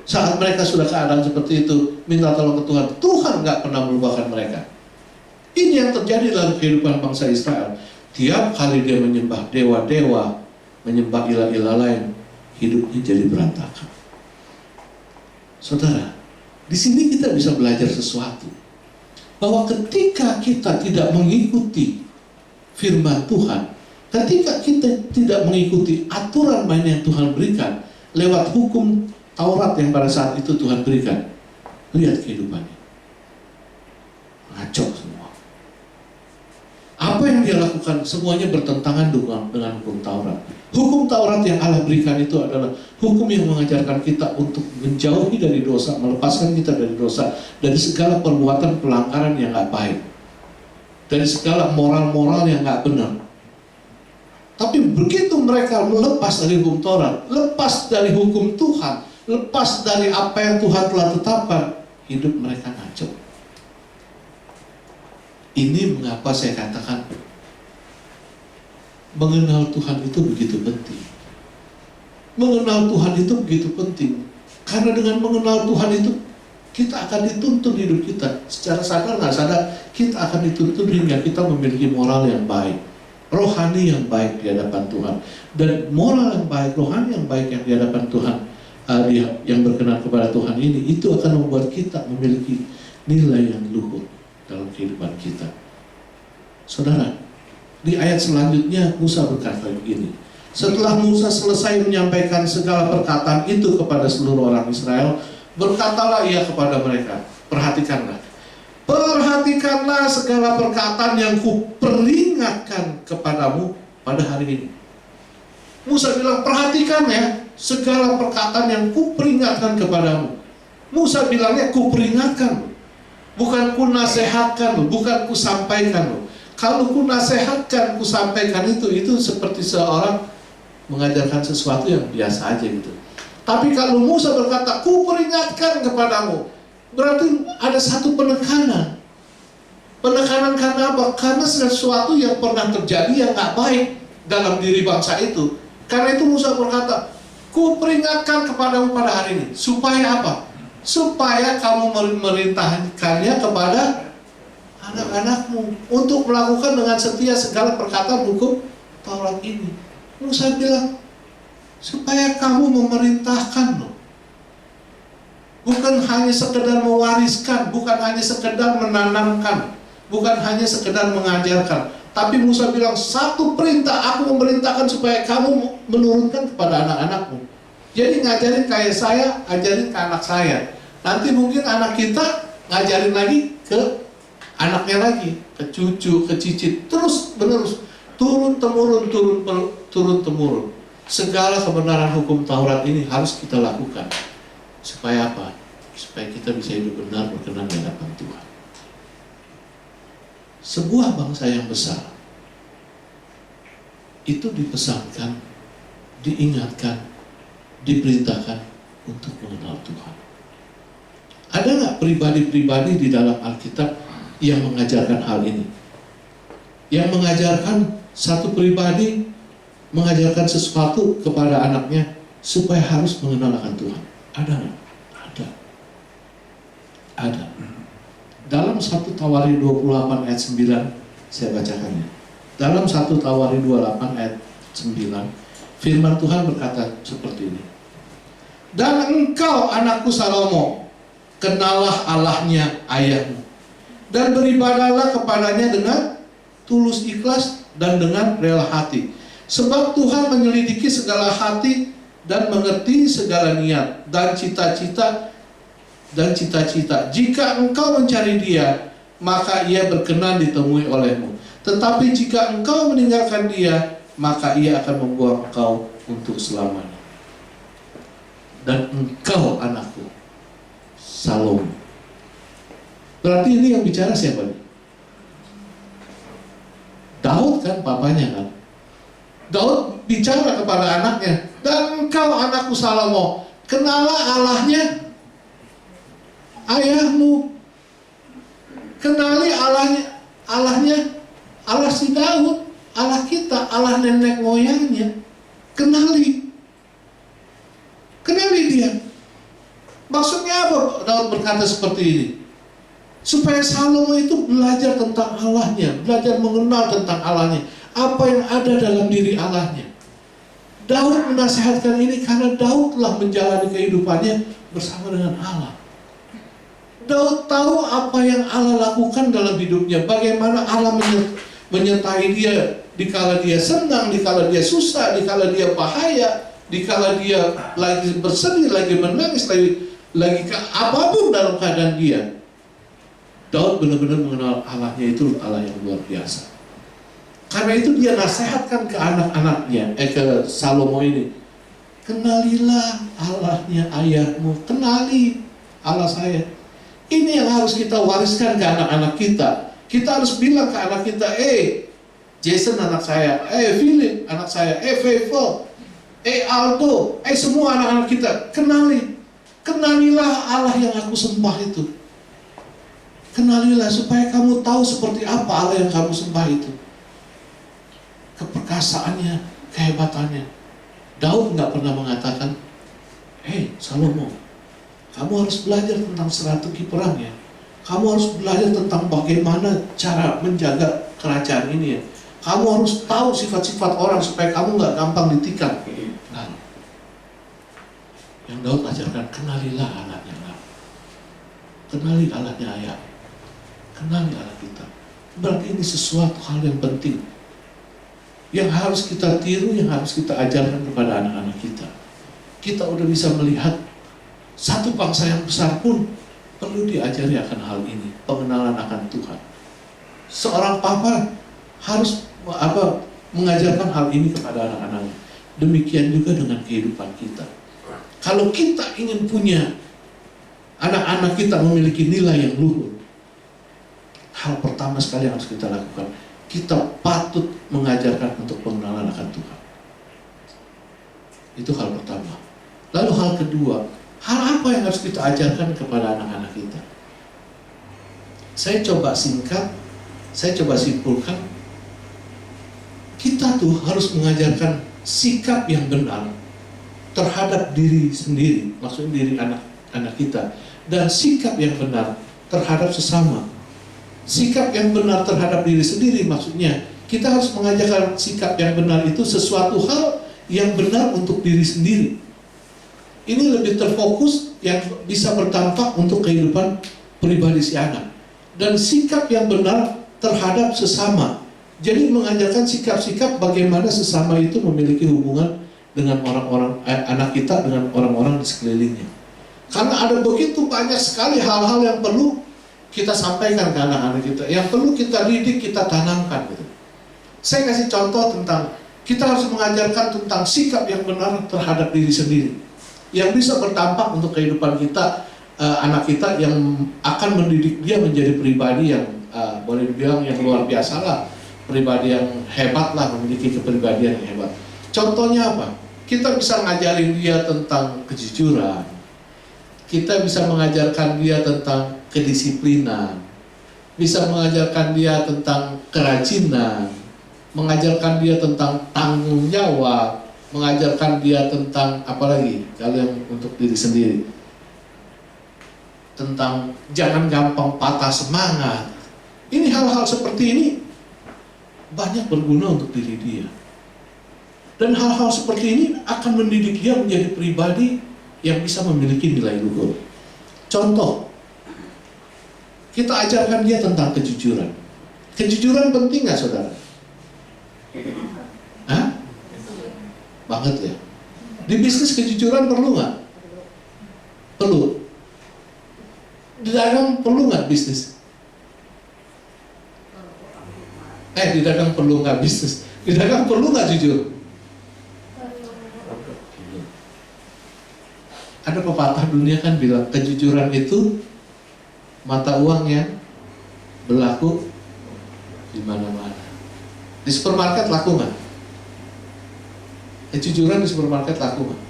Saat mereka sudah keadaan seperti itu, minta tolong ke Tuhan, Tuhan nggak pernah melupakan mereka. Ini yang terjadi dalam kehidupan bangsa Israel. Tiap kali dia menyembah dewa-dewa, menyembah ilah-ilah lain, hidupnya jadi berantakan. Saudara, di sini kita bisa belajar sesuatu, bahwa ketika kita tidak mengikuti firman Tuhan, ketika kita tidak mengikuti aturan main yang Tuhan berikan lewat hukum Taurat yang pada saat itu Tuhan berikan, lihat kehidupannya, ngaco semua. Apa yang dia lakukan semuanya bertentangan dengan hukum Taurat. Hukum Taurat yang Allah berikan itu adalah hukum yang mengajarkan kita untuk menjauhi dari dosa, melepaskan kita dari dosa, dari segala perbuatan pelanggaran yang gak baik, dari segala moral-moral yang gak benar. Tapi begitu mereka melepas dari hukum Taurat, lepas dari hukum Tuhan, lepas dari apa yang Tuhan telah tetapkan, hidup mereka ngaco. Ini mengapa saya katakan mengenal Tuhan itu begitu penting. Mengenal Tuhan itu begitu penting. Karena dengan mengenal Tuhan itu, kita akan dituntun hidup kita. Secara sadar nggak sadar, kita akan dituntun hingga kita memiliki moral yang baik, rohani yang baik di hadapan Tuhan. Dan moral yang baik, rohani yang baik yang di hadapan Tuhan, yang berkenan kepada Tuhan ini, itu akan membuat kita memiliki nilai yang luhur dalam kehidupan kita. Saudara, di ayat selanjutnya Musa berkata begini, setelah Musa selesai menyampaikan segala perkataan itu kepada seluruh orang Israel, berkatalah ia kepada mereka, perhatikanlah, Perhatikanlah segala perkataan yang kuperingatkan kepadamu pada hari ini. Musa bilang, perhatikan ya segala perkataan yang kuperingatkan kepadamu. Musa bilangnya kuperingatkan, bukan ku nasihatkan, bukan ku sampaikan. Kalau ku nasihatkan, ku sampaikan itu seperti seorang mengajarkan sesuatu yang biasa aja gitu. Tapi kalau Musa berkata, ku peringatkan kepadamu, berarti ada satu penekanan. Penekanan karena apa? Karena sesuatu yang pernah terjadi yang gak baik dalam diri bangsa itu. Karena itu Musa berkata, ku peringatkan kepadamu pada hari ini. Supaya apa? Supaya kamu memerintahkannya kepada anak-anakmu untuk melakukan dengan setia segala perkataan hukum Taurat ini. Musa bilang, supaya kamu memerintahkan loh. Bukan hanya sekedar mewariskan, bukan hanya sekedar menanamkan, bukan hanya sekedar mengajarkan. Tapi Musa bilang, satu perintah aku memerintahkan supaya kamu menurunkan kepada anak-anakmu. Jadi ngajarin kayak saya, ajarin ke anak saya. Nanti mungkin anak kita ngajarin lagi ke anaknya lagi, ke cucu, ke cicit, terus menerus, turun temurun. Segala kebenaran hukum Taurat ini harus kita lakukan. Supaya apa? Supaya kita bisa hidup benar berkenan di hadapan Tuhan. Sebuah bangsa yang besar itu dipesankan, diingatkan, diperintahkan untuk mengenal Tuhan. Ada nggak pribadi-pribadi di dalam Alkitab yang mengajarkan hal ini? Yang mengajarkan satu pribadi mengajarkan sesuatu kepada anaknya supaya harus mengenal akan Tuhan. Ada nggak? Ada. Dalam 1 Tawari 28 ayat 9, saya bacakannya. Dalam 1 Tawari 28 ayat 9, firman Tuhan berkata seperti ini. Dan engkau anakku Salomo, kenalah Allahnya ayahmu, dan beribadahlah kepadanya dengan tulus ikhlas dan dengan rela hati. Sebab Tuhan menyelidiki segala hati dan mengerti segala niat dan cita-cita. Jika engkau mencari Dia, maka Ia berkenan ditemui olehmu. Tetapi jika engkau meninggalkan Dia, maka Ia akan membuang engkau untuk selamanya. Dan engkau anakku Salomo. Berarti ini yang bicara siapa nih? Daud kan, papanya kan. Daud bicara kepada anaknya, dan engkau anakku Salomo, kenalah Allahnya ayahmu. Kenali Allahnya Allah si Daud, Allah kita, Allah nenek moyangnya. Kenali dia. Maksudnya apa Daud berkata seperti ini? Supaya Salomo itu belajar tentang Allahnya, belajar mengenal tentang Allahnya, apa yang ada dalam diri Allahnya. Daud menasihatkan ini karena Daud telah menjalani kehidupannya bersama dengan Allah. Daud tahu apa yang Allah lakukan dalam hidupnya, bagaimana Allah menyertai dia dikala dia senang, dikala dia susah, dikala dia bahaya, dikala dia lagi bersedih, lagi menangis, lagi apapun dalam keadaan dia. Daud benar-benar mengenal Allahnya itu Allah yang luar biasa. Karena itu dia nasihatkan ke anak-anaknya, ke Salomo ini. Kenalilah Allahnya ayahmu, kenali Allah saya. Ini yang harus kita wariskan ke anak-anak kita. Kita harus bilang ke anak kita, Jason anak saya, Philip anak saya, Faithful, Aldo, semua anak-anak kita, kenalilah Allah yang aku sembah itu. Kenalilah supaya kamu tahu seperti apa Allah yang kamu sembah itu. Keperkasaannya, kehebatannya. Daud nggak pernah mengatakan, Salomo, kamu harus belajar tentang strategi perang ya. Kamu harus belajar tentang bagaimana cara menjaga kerajaan ini ya. Kamu harus tahu sifat-sifat orang supaya kamu nggak gampang ditikam. Nah, yang Daud ajarkan, kenalilah anaknya Allah. Kenali Allahnya ayah. Kenali Allah kita. Berarti ini sesuatu hal yang penting, yang harus kita tiru, yang harus kita ajarkan kepada anak-anak kita. Kita udah bisa melihat satu bangsa yang besar pun perlu diajari akan hal ini, pengenalan akan Tuhan. Seorang papa harus mengajarkan hal ini kepada anak-anaknya. Demikian juga dengan kehidupan kita. Kalau kita ingin punya anak-anak kita memiliki nilai yang luhur, hal pertama sekali yang harus kita lakukan, kita patut mengajarkan untuk pengenalan akan Tuhan. Itu hal pertama. Lalu hal kedua, hal apa yang harus kita ajarkan kepada anak-anak kita? Saya coba singkat, saya coba simpulkan. Kita tuh harus mengajarkan sikap yang benar terhadap diri sendiri, maksudnya diri anak-anak kita, dan sikap yang benar terhadap sesama. Sikap yang benar terhadap diri sendiri maksudnya kita harus mengajarkan sikap yang benar itu sesuatu hal yang benar untuk diri sendiri. Ini lebih terfokus yang bisa berdampak untuk kehidupan pribadi si anak. Dan sikap yang benar terhadap sesama. Jadi mengajarkan sikap-sikap bagaimana sesama itu memiliki hubungan dengan orang-orang anak kita dengan orang-orang di sekelilingnya. Karena ada begitu banyak sekali hal-hal yang perlu kita sampaikan ke anak-anak kita, yang perlu kita didik, kita tanamkan gitu. Saya kasih contoh tentang kita harus mengajarkan tentang sikap yang benar terhadap diri sendiri, yang bisa berdampak untuk kehidupan kita, anak kita, yang akan mendidik dia menjadi pribadi yang boleh dibilang yang luar biasa lah, pribadi yang hebat lah, memiliki kepribadian yang hebat. Contohnya apa? Kita bisa ngajarin dia tentang kejujuran, kita bisa mengajarkan dia tentang kedisiplinan, bisa mengajarkan dia tentang kerajinan, mengajarkan dia tentang tanggung jawab, mengajarkan dia tentang apa lagi kalau yang untuk diri sendiri, tentang jangan gampang patah semangat. Ini hal-hal seperti ini banyak berguna untuk diri dia, dan hal-hal seperti ini akan mendidik dia menjadi pribadi yang bisa memiliki nilai luhur. Contoh, kita ajarkan dia tentang kejujuran. Kejujuran penting nggak, saudara? Hah? Banget ya. Di bisnis kejujuran perlu nggak? Perlu. Di dagang perlu nggak bisnis? Di dagang perlu nggak bisnis? Di dagang perlu nggak jujur? Ada pepatah dunia kan bilang kejujuran itu mata uang yang berlaku di mana-mana. Di supermarket laku nggak? Kejujuran di supermarket laku nggak?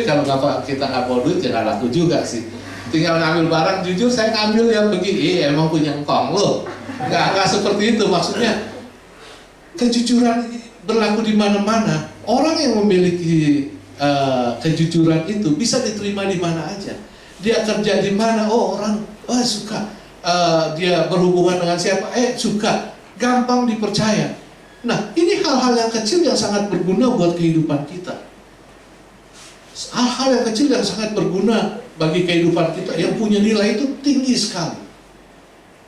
Kalau kita nggak mau duit ya nggak laku juga sih. Tinggal ngambil barang jujur, saya ngambil yang begini, emang punya engkong loh. Nggak seperti itu maksudnya. Kejujuran berlaku di mana-mana. Orang yang memiliki kejujuran itu bisa diterima di mana aja. Dia kerja di mana, orang suka. Dia berhubungan dengan siapa, suka. Gampang dipercaya. Nah, ini hal-hal yang kecil yang sangat berguna buat kehidupan kita. Hal-hal yang kecil yang sangat berguna bagi kehidupan kita, yang punya nilai itu tinggi sekali.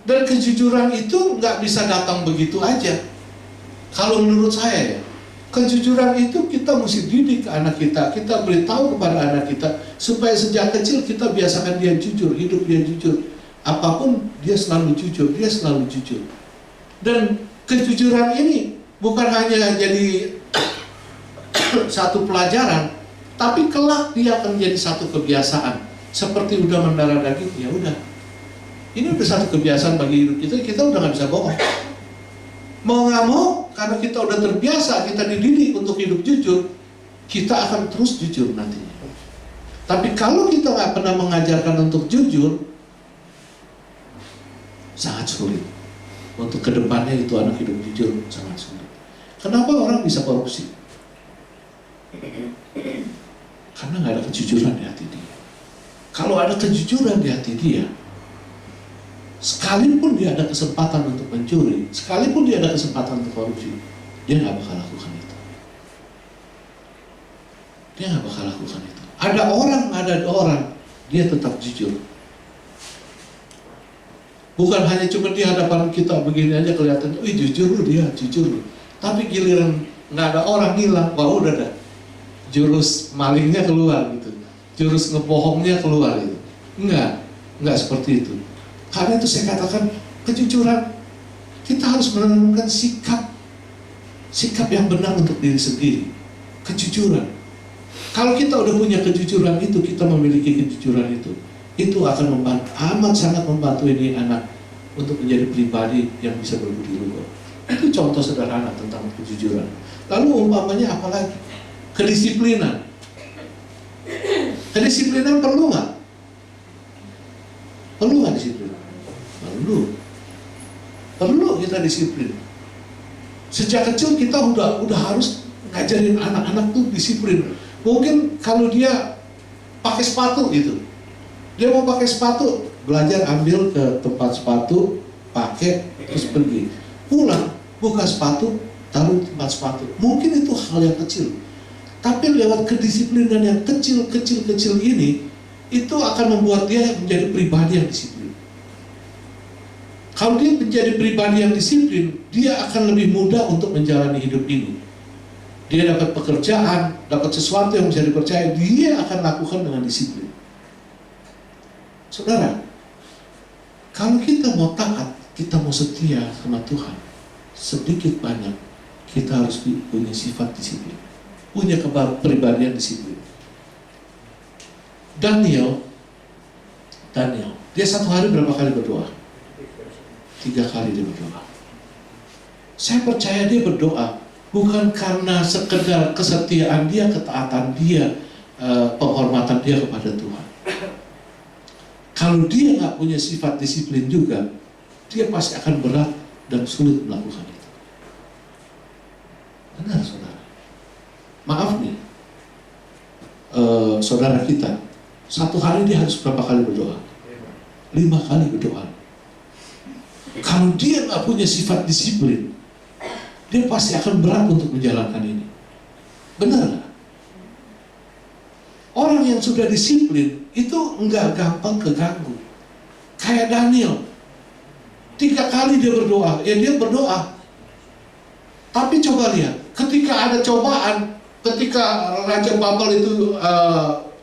Dan kejujuran itu nggak bisa datang begitu aja. Kalau menurut saya ya, kejujuran itu kita mesti didik ke anak kita, kita beritahu kepada anak kita supaya sejak kecil kita biasakan dia jujur, hidup dia jujur. Apapun dia selalu jujur, dia selalu jujur. Dan kejujuran ini bukan hanya jadi satu pelajaran, tapi kelak dia akan menjadi satu kebiasaan. Seperti udah mendarah daging, ya udah. Ini udah satu kebiasaan bagi hidup kita, kita udah nggak bisa bohong. Mau nggak mau, karena kita udah terbiasa, kita dididik untuk hidup jujur, kita akan terus jujur nantinya. Tapi kalau kita nggak pernah mengajarkan untuk jujur, sangat sulit. Untuk kedepannya itu anak hidup jujur sangat sulit. Kenapa orang bisa korupsi? Karena nggak ada kejujuran di hati dia. Kalau ada kejujuran di hati dia, sekalipun dia ada kesempatan untuk mencuri, sekalipun dia ada kesempatan untuk korupsi, dia nggak bakal lakukan itu. Dia nggak bakal lakukan itu. Ada orang, dia tetap jujur. Bukan hanya cuma di hadapan kita begini aja kelihatan, jujur lu dia, jujur lu. Tapi giliran nggak ada orang hilang, wah udah dah. Jurus malingnya keluar gitu, jurus ngebohongnya keluar gitu. Enggak seperti itu. Karena itu saya katakan kejujuran, kita harus menentukan sikap yang benar untuk diri sendiri. Kejujuran. Kalau kita udah punya kejujuran itu, kita memiliki kejujuran itu akan amat sangat membantu ini anak untuk menjadi pribadi yang bisa berbudi luhur. Itu contoh sederhana tentang kejujuran. Lalu umpamanya apa lagi? Kedisiplinan. Kedisiplinan perlu nggak? Perlu nggak disiplin? Perlu kita disiplin. Sejak kecil kita udah harus ngajarin anak-anak tuh disiplin. Mungkin kalau dia pakai sepatu gitu, dia mau pakai sepatu, belajar ambil ke tempat sepatu, pakai, terus pergi. Pulang, buka sepatu, taruh di tempat sepatu. Mungkin itu hal yang kecil. Tapi lewat kedisiplinan yang kecil ini, itu akan membuat dia menjadi pribadi yang disiplin. Kalau dia menjadi pribadi yang disiplin, dia akan lebih mudah untuk menjalani hidup ini. Dia dapat pekerjaan, dapat sesuatu yang bisa dipercaya, dia akan lakukan dengan disiplin. Saudara, kalau kita mau taat, kita mau setia sama Tuhan, sedikit banyak kita harus punya sifat disiplin, punya kepribadian disiplin. Daniel, dia satu hari berapa kali berdoa? 3 kali dia berdoa. Saya percaya dia berdoa bukan karena sekedar kesetiaan dia, ketaatan dia, penghormatan dia kepada Tuhan. Kalau dia nggak punya sifat disiplin juga, dia pasti akan berat dan sulit melakukan itu. Benar, saudara. Maaf nih, saudara kita, satu hari dia harus berapa kali berdoa? 5 kali berdoa. Kalau dia nggak punya sifat disiplin, dia pasti akan berat untuk menjalankan ini. Benar nggak? Orang yang sudah disiplin itu nggak gampang keganggu. Kayak Daniel, 3 kali dia berdoa, dia berdoa. Tapi coba lihat, ketika ada cobaan, ketika Raja Babel itu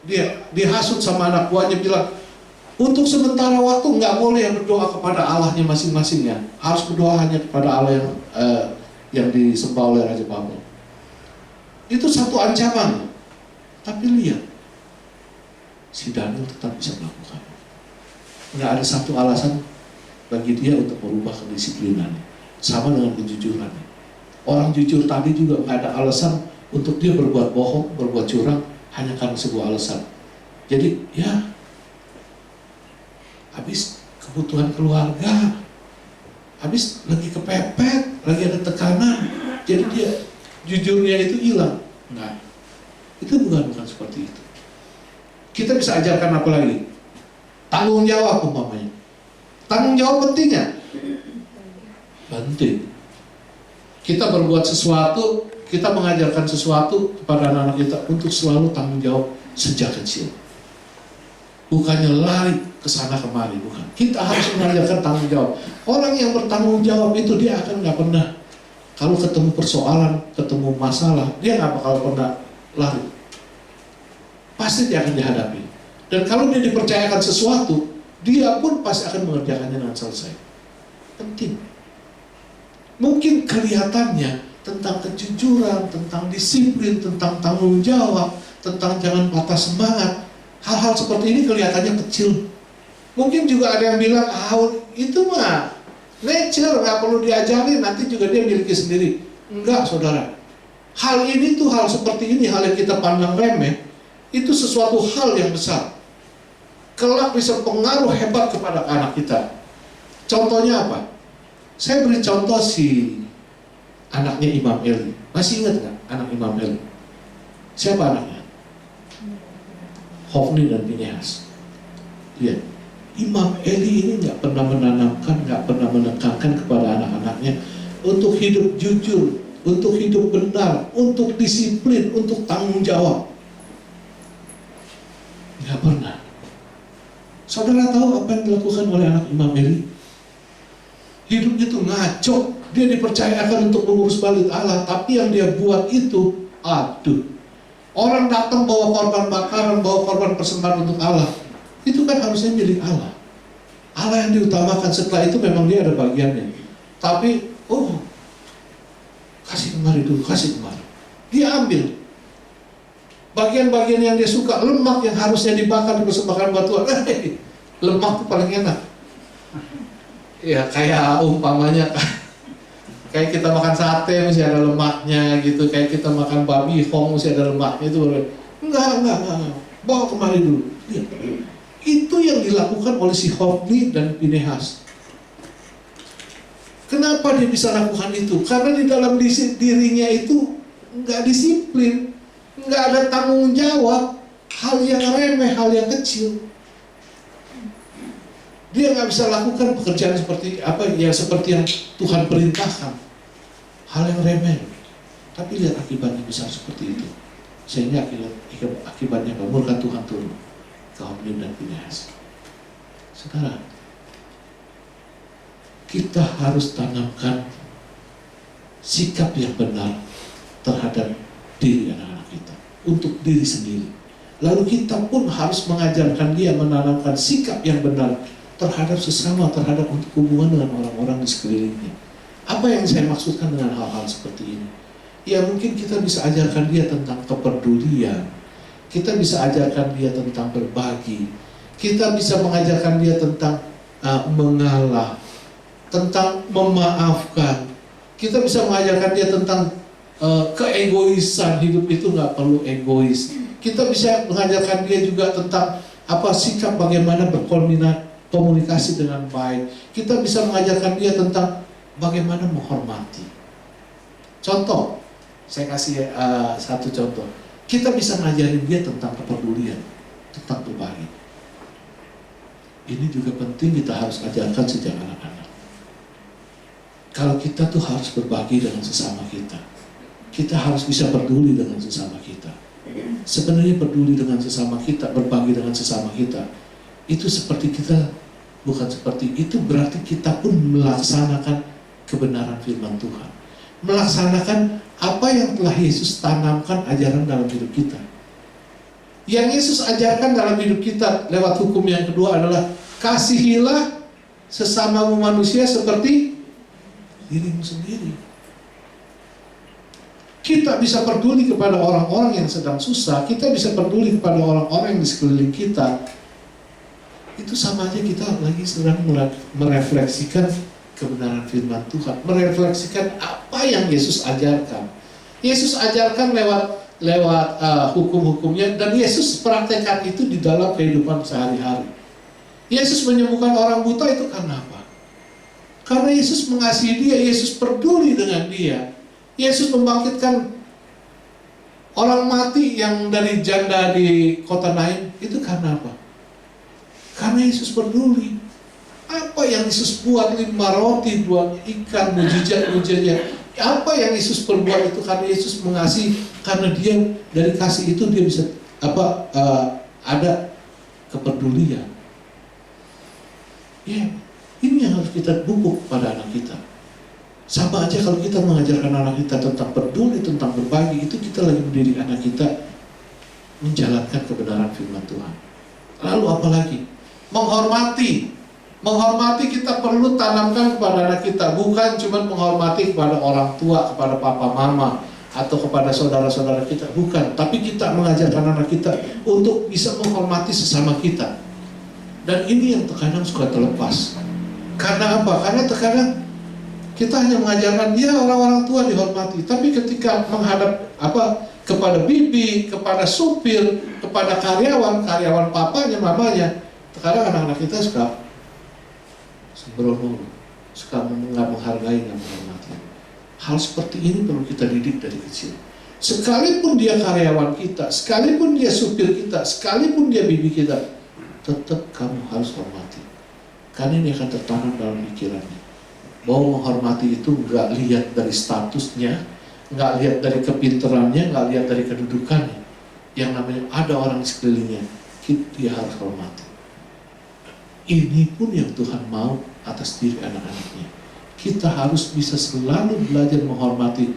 dia dihasut sama anak buahnya, bilang, untuk sementara waktu nggak boleh berdoa kepada Allahnya masing-masing ya, harus berdoa hanya kepada Allah yang disembah oleh Raja Babel. Itu satu ancaman. Tapi lihat, si Daniel tetap bisa melakukan. Nggak ada satu alasan bagi dia untuk merubah kedisiplinannya. Sama dengan kejujurannya. Orang jujur tadi juga nggak ada alasan untuk dia berbuat bohong, berbuat curang hanya karena sebuah alasan. Jadi ya, habis kebutuhan keluarga, habis lagi kepepet, lagi ada tekanan, jadi dia jujurnya itu hilang. Enggak, itu bukan seperti itu. Kita bisa ajarkan apa lagi? Tanggung jawab umpamanya. Tanggung jawab penting ya? Penting. Kita berbuat sesuatu, kita mengajarkan sesuatu kepada anak-anak kita untuk selalu tanggung jawab sejak kecil. Bukannya lari ke sana kemari, bukan. Kita harus mengajarkan tanggung jawab. Orang yang bertanggung jawab itu dia akan nggak pernah, kalau ketemu persoalan, ketemu masalah, dia nggak bakal pernah lari. Pasti dia akan dihadapi. Dan kalau dia dipercayakan sesuatu, dia pun pasti akan mengerjakannya dengan selesai. Penting. Mungkin kelihatannya tentang kejujuran, tentang disiplin, tentang tanggung jawab, tentang jangan patah semangat. Hal-hal seperti ini kelihatannya kecil. Mungkin juga ada yang bilang, itu mah nature, nggak perlu diajarin, nanti juga dia miliki sendiri. Enggak, saudara. Hal ini tuh, hal seperti ini, hal yang kita pandang remeh, itu sesuatu hal yang besar. Kelak bisa pengaruh hebat kepada anak kita. Contohnya apa? Saya beri contoh si anaknya Imam Eli. Masih ingat nggak anak Imam Eli? Siapa anaknya? Hofni dan Pinehas. Lihat, Imam Eli ini nggak pernah menanamkan, nggak pernah menekankan kepada anak-anaknya untuk hidup jujur, untuk hidup benar, untuk disiplin, untuk tanggung jawab. Nggak pernah. Saudara tahu apa yang dilakukan oleh anak Imam Eli? Hidupnya tuh ngaco. Dia dipercayakan untuk mengurus bait Allah, tapi yang dia buat itu, aduh. Orang datang bawa korban bakaran, bawa korban persembahan untuk Allah. Itu kan harusnya milik Allah. Allah yang diutamakan, setelah itu memang dia ada bagiannya. Tapi, kasih kemari dulu, kasih kemari. Dia ambil bagian-bagian yang dia suka, lemak yang harusnya dibakar dipersembahkan buat Tuhan. Lemak itu paling enak. Ya kayak umpamanya kayak kita makan sate mesti ada lemaknya gitu, kayak kita makan babi hong mesti ada lemaknya itu. Enggak. Bawa kemari dulu. Lihat. Itu yang dilakukan oleh si Hofni dan Pinehas. Kenapa dia bisa lakukan itu? Karena di dalam dirinya itu nggak disiplin, nggak ada tanggung jawab, hal yang remeh, hal yang kecil. Dia nggak bisa lakukan pekerjaan seperti apa ya, seperti yang Tuhan perintahkan. Hal yang remeh. Tapi lihat akibatnya besar seperti itu. Sehingga akibatnya murka Tuhan turun ke Hofni dan Pinehas. Saudara, kita harus tanamkan sikap yang benar terhadap diri anak-anak kita, untuk diri sendiri. Lalu kita pun harus mengajarkan dia menanamkan sikap yang benar terhadap sesama, terhadap untuk hubungan dengan orang-orang di sekelilingnya. Apa yang saya maksudkan dengan hal-hal seperti ini? Ya mungkin kita bisa ajarkan dia tentang kepedulian, kita bisa ajarkan dia tentang berbagi, kita bisa mengajarkan dia tentang mengalah, tentang memaafkan. Kita bisa mengajarkan dia tentang keegoisan, hidup itu nggak perlu egois. Kita bisa mengajarkan dia juga tentang sikap bagaimana berkomunikasi dengan baik. Kita bisa mengajarkan dia tentang bagaimana menghormati. Contoh, saya kasih satu contoh. Kita bisa ngajarin dia tentang kepedulian, tentang berbagi. Ini juga penting kita harus ajarkan sejak anak-anak. Kalau kita tuh harus berbagi dengan sesama kita. Kita harus bisa peduli dengan sesama kita. Sebenarnya peduli dengan sesama kita, berbagi dengan sesama kita, itu seperti kita, bukan seperti itu, berarti kita pun melaksanakan kebenaran firman Tuhan. Melaksanakan apa yang telah Yesus tanamkan ajaran dalam hidup kita. Yang Yesus ajarkan dalam hidup kita lewat hukum yang kedua adalah kasihilah sesamamu manusia seperti dirimu sendiri. Kita bisa peduli kepada orang-orang yang sedang susah, kita bisa peduli kepada orang-orang yang di sekeliling kita. Itu sama aja kita lagi sedang merefleksikan kebenaran firman Tuhan, merefleksikan apa yang Yesus ajarkan. Yesus ajarkan lewat hukum-hukumnya, dan Yesus praktekkan itu di dalam kehidupan sehari-hari. Yesus menyembuhkan orang buta itu karena apa? Karena Yesus mengasihi dia, Yesus peduli dengan dia. Yesus membangkitkan orang mati yang dari janda di kota Nain itu karena apa? Karena Yesus peduli. Apa yang Yesus buat, 5 roti, 2 ikan, mujizat-mujizatnya, apa yang Yesus perbuat itu karena Yesus mengasihi, karena dia dari kasih itu dia bisa ada kepedulian. Ya, ini yang harus kita pupuk pada anak kita. Sama aja kalau kita mengajarkan anak kita tentang peduli, tentang berbagi, itu kita lagi mendidik anak kita menjalankan kebenaran firman Tuhan. Lalu apa lagi? Menghormati. Menghormati kita perlu tanamkan kepada anak kita, bukan cuma menghormati kepada orang tua, kepada papa mama, atau kepada saudara-saudara kita, bukan. Tapi kita mengajarkan anak kita untuk bisa menghormati sesama kita. Dan ini yang terkadang suka terlepas. Karena apa? Karena terkadang kita hanya mengajarkan dia orang-orang tua dihormati, tapi ketika menghadap kepada bibi, kepada supir, kepada karyawan papanya, mamanya, terkadang anak-anak kita suka sembrono, suka nggak menghargai, nggak menghormati. Hal seperti ini perlu kita didik dari kecil. Sekalipun dia karyawan kita, sekalipun dia supir kita, sekalipun dia bibi kita, tetap kamu harus hormati. Karena ini akan tertanam dalam pikirannya. Bahwa menghormati itu nggak lihat dari statusnya, nggak lihat dari kepintarannya, nggak lihat dari kedudukannya. Yang namanya ada orang di sekelilingnya, dia harus hormati. Ini pun yang Tuhan mau atas diri anak-anaknya. Kita harus bisa selalu belajar menghormati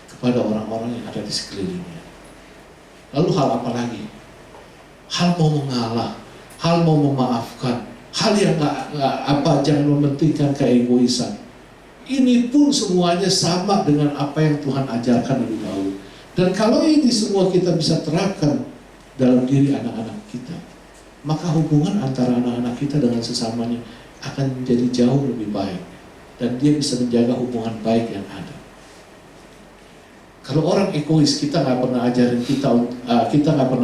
kepada orang-orang yang ada di sekelilingnya. Lalu hal apa lagi? Hal mau mengalah. hal mau memaafkan, hal yang jangan mementingkan keegoisan. Ini pun semuanya sama dengan apa yang Tuhan ajarkan lebih dahulu. Dan kalau ini semua kita bisa terapkan dalam diri anak-anak kita, maka hubungan antara anak-anak kita dengan sesamanya akan menjadi jauh lebih baik. Dan dia bisa menjaga hubungan baik yang ada. Kalau orang egois, kita nggak pernah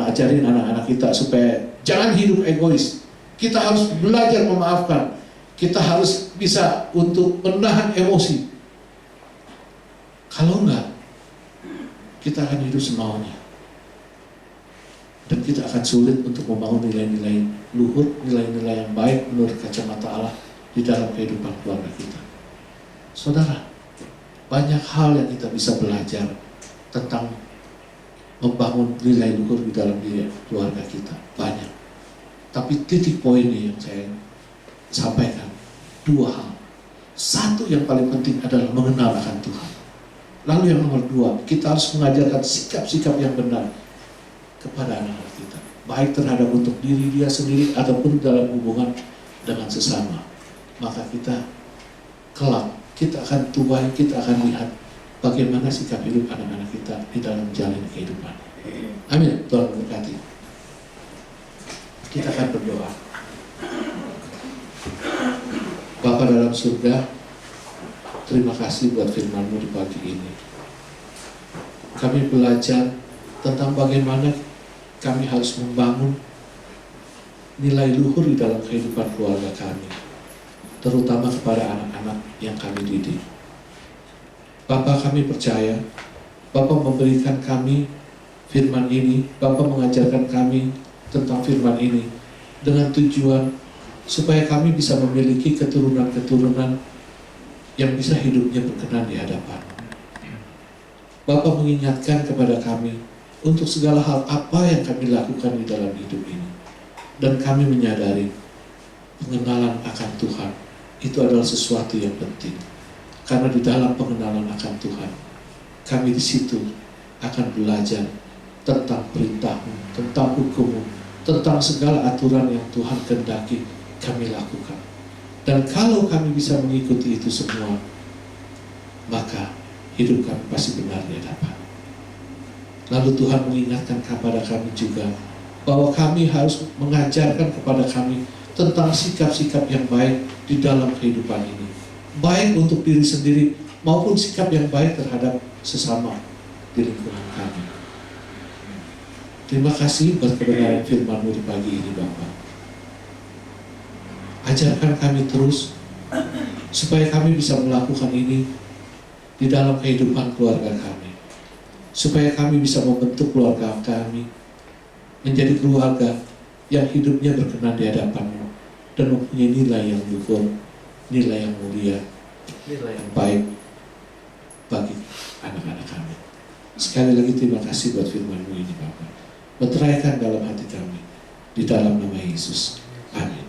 ajarin anak-anak kita supaya jangan hidup egois. Kita harus belajar memaafkan. Kita harus bisa untuk menahan emosi. Kalau enggak, kita akan hidup semaunya. Dan kita akan sulit untuk membangun nilai-nilai luhur, nilai-nilai yang baik menurut kacamata Allah di dalam kehidupan keluarga kita. Saudara, banyak hal yang kita bisa belajar tentang membangun nilai luhur di dalam diri keluarga kita. Banyak. Tapi titik poinnya yang saya sampaikan, dua hal. Satu yang paling penting adalah mengenal akan Tuhan. Lalu yang nomor dua, kita harus mengajarkan sikap-sikap yang benar kepada anak-anak kita, baik terhadap untuk diri dia sendiri ataupun dalam hubungan dengan sesama. Maka kita kelak, kita akan tuai, kita akan lihat bagaimana sikap hidup anak-anak kita di dalam menjalani kehidupan. Amin. Tuhan memberkati. Kita akan berdoa. Bapa dalam surga, terima kasih buat firman-Mu di pagi ini. Kami belajar tentang bagaimana kami harus membangun nilai luhur di dalam kehidupan keluarga kami, terutama kepada anak-anak yang kami didik. Bapa, kami percaya Bapa memberikan kami firman ini, Bapa mengajarkan kami tentang firman ini dengan tujuan supaya kami bisa memiliki keturunan-keturunan yang bisa hidupnya berkenan di hadapan. Bapa mengingatkan kepada kami untuk segala hal apa yang kami lakukan di dalam hidup ini. Dan kami menyadari pengenalan akan Tuhan itu adalah sesuatu yang penting. Karena di dalam pengenalan akan Tuhan, kami di situ akan belajar tentang perintah-Mu, tentang hukum-Mu, tentang segala aturan yang Tuhan kehendaki kami lakukan. Dan kalau kami bisa mengikuti itu semua, maka hidup kami pasti benar di hadapan. Lalu Tuhan mengingatkan kepada kami juga bahwa kami harus mengajarkan kepada kami tentang sikap-sikap yang baik di dalam kehidupan ini, baik untuk diri sendiri maupun sikap yang baik terhadap sesama di lingkungan kami. Terima kasih buat kebenaran firman-Mu di pagi ini, Bapa. Ajarkan kami terus supaya kami bisa melakukan ini di dalam kehidupan keluarga kami, supaya kami bisa membentuk keluarga kami menjadi keluarga yang hidupnya berkenan di hadapan-Mu dan mempunyai nilai yang luhur, nilai yang mulia, nilai yang baik bagi anak-anak kami. Sekali lagi terima kasih buat firman-Mu ini, Bapak. Meteraikan dalam hati kami di dalam nama Yesus. Amin.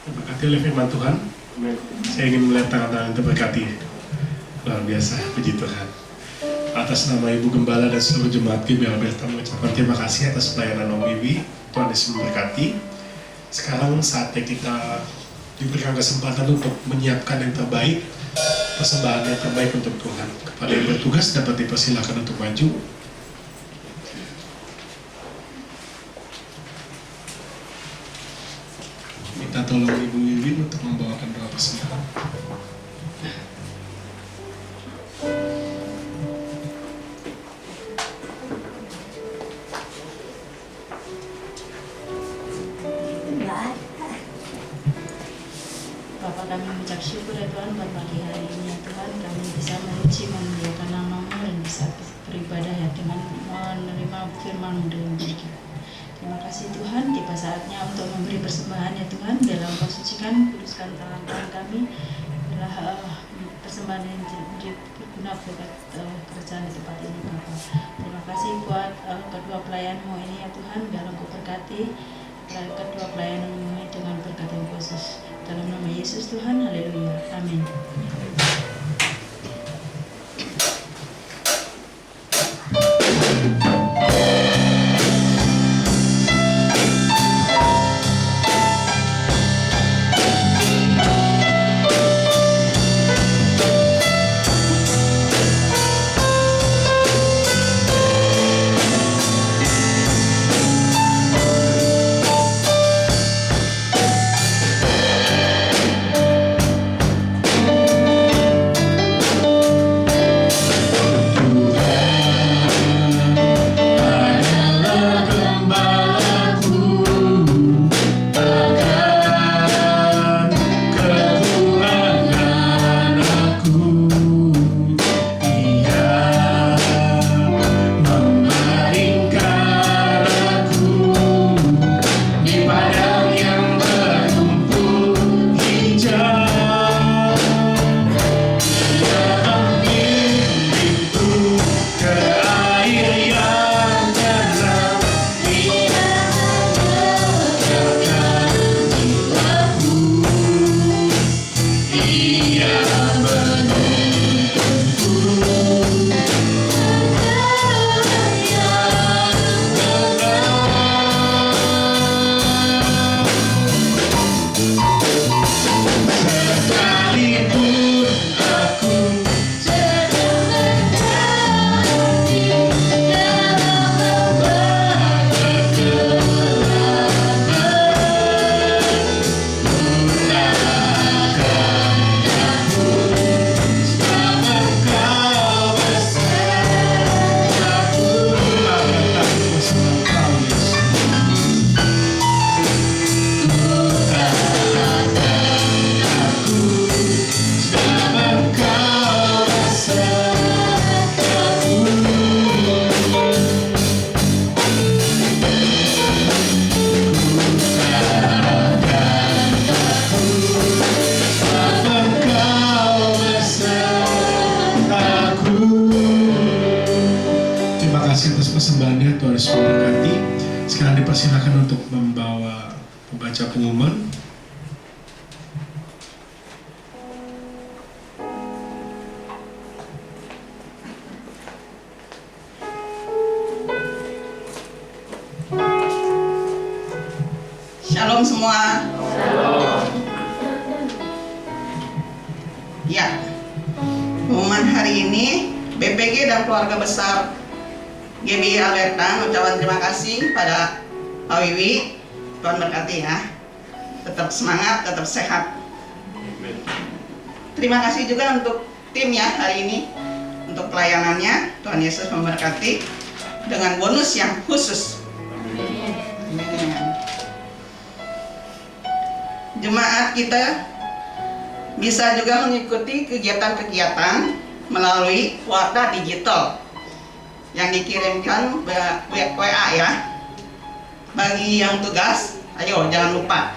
Terberkati oleh firman Tuhan. Saya ingin melihat tangan-tangan yang terberkati. Luar biasa, puji Tuhan. Atas nama Ibu Gembala dan seluruh jemaat GBL Belta mengucapkan terima kasih atas pelayanan Om Wiwi. Tuhan Yesus memberkati. Sekarang saatnya kita diberikan kesempatan untuk menyiapkan yang terbaik, persembahan yang terbaik untuk Tuhan. Kepada yang bertugas dapat dipersilakan untuk maju. Minta tolong Ibu Wiwin untuk membawakan doa persembahan. Bapak, kami mengucap syukur ya Tuhan buat pagi hari ini ya Tuhan, kami bisa memuji memuliakan nama-Mu dan bisa beribadah ya dengan menerima firman-Mu dengan baik. Terima kasih Tuhan, tiba saatnya untuk memberi persembahan ya Tuhan. Dalam Kau sucikan, kuduskan tangan kami adalah persembahan yang berguna buat kerjaan di tempat ini Bapak. Terima kasih buat kedua pelayan-Mu ini ya Tuhan, dalam Kau berkati ketua pelayanan ini dengan berkat yang khusus. Dalam nama Yesus Tuhan, haleluya, amin. persembahannya, Tuhan Yesus memberkati. Sekarang dipersilakan untuk membawa pembaca pengumuman. Shalom semua. Shalom. Ya, pengumuman hari ini BPG dan keluarga besar GBI Alberta mengucapkan terima kasih pada Pak Wiwi. Tuhan berkati ya. Tetap semangat, tetap sehat. Terima kasih juga untuk tim ya hari ini untuk pelayanannya. Tuhan Yesus memberkati dengan bonus yang khusus. Amin. Jemaat kita bisa juga mengikuti kegiatan-kegiatan melalui kuota digital yang dikirimkan WA ya. Bagi yang tugas, ayo jangan lupa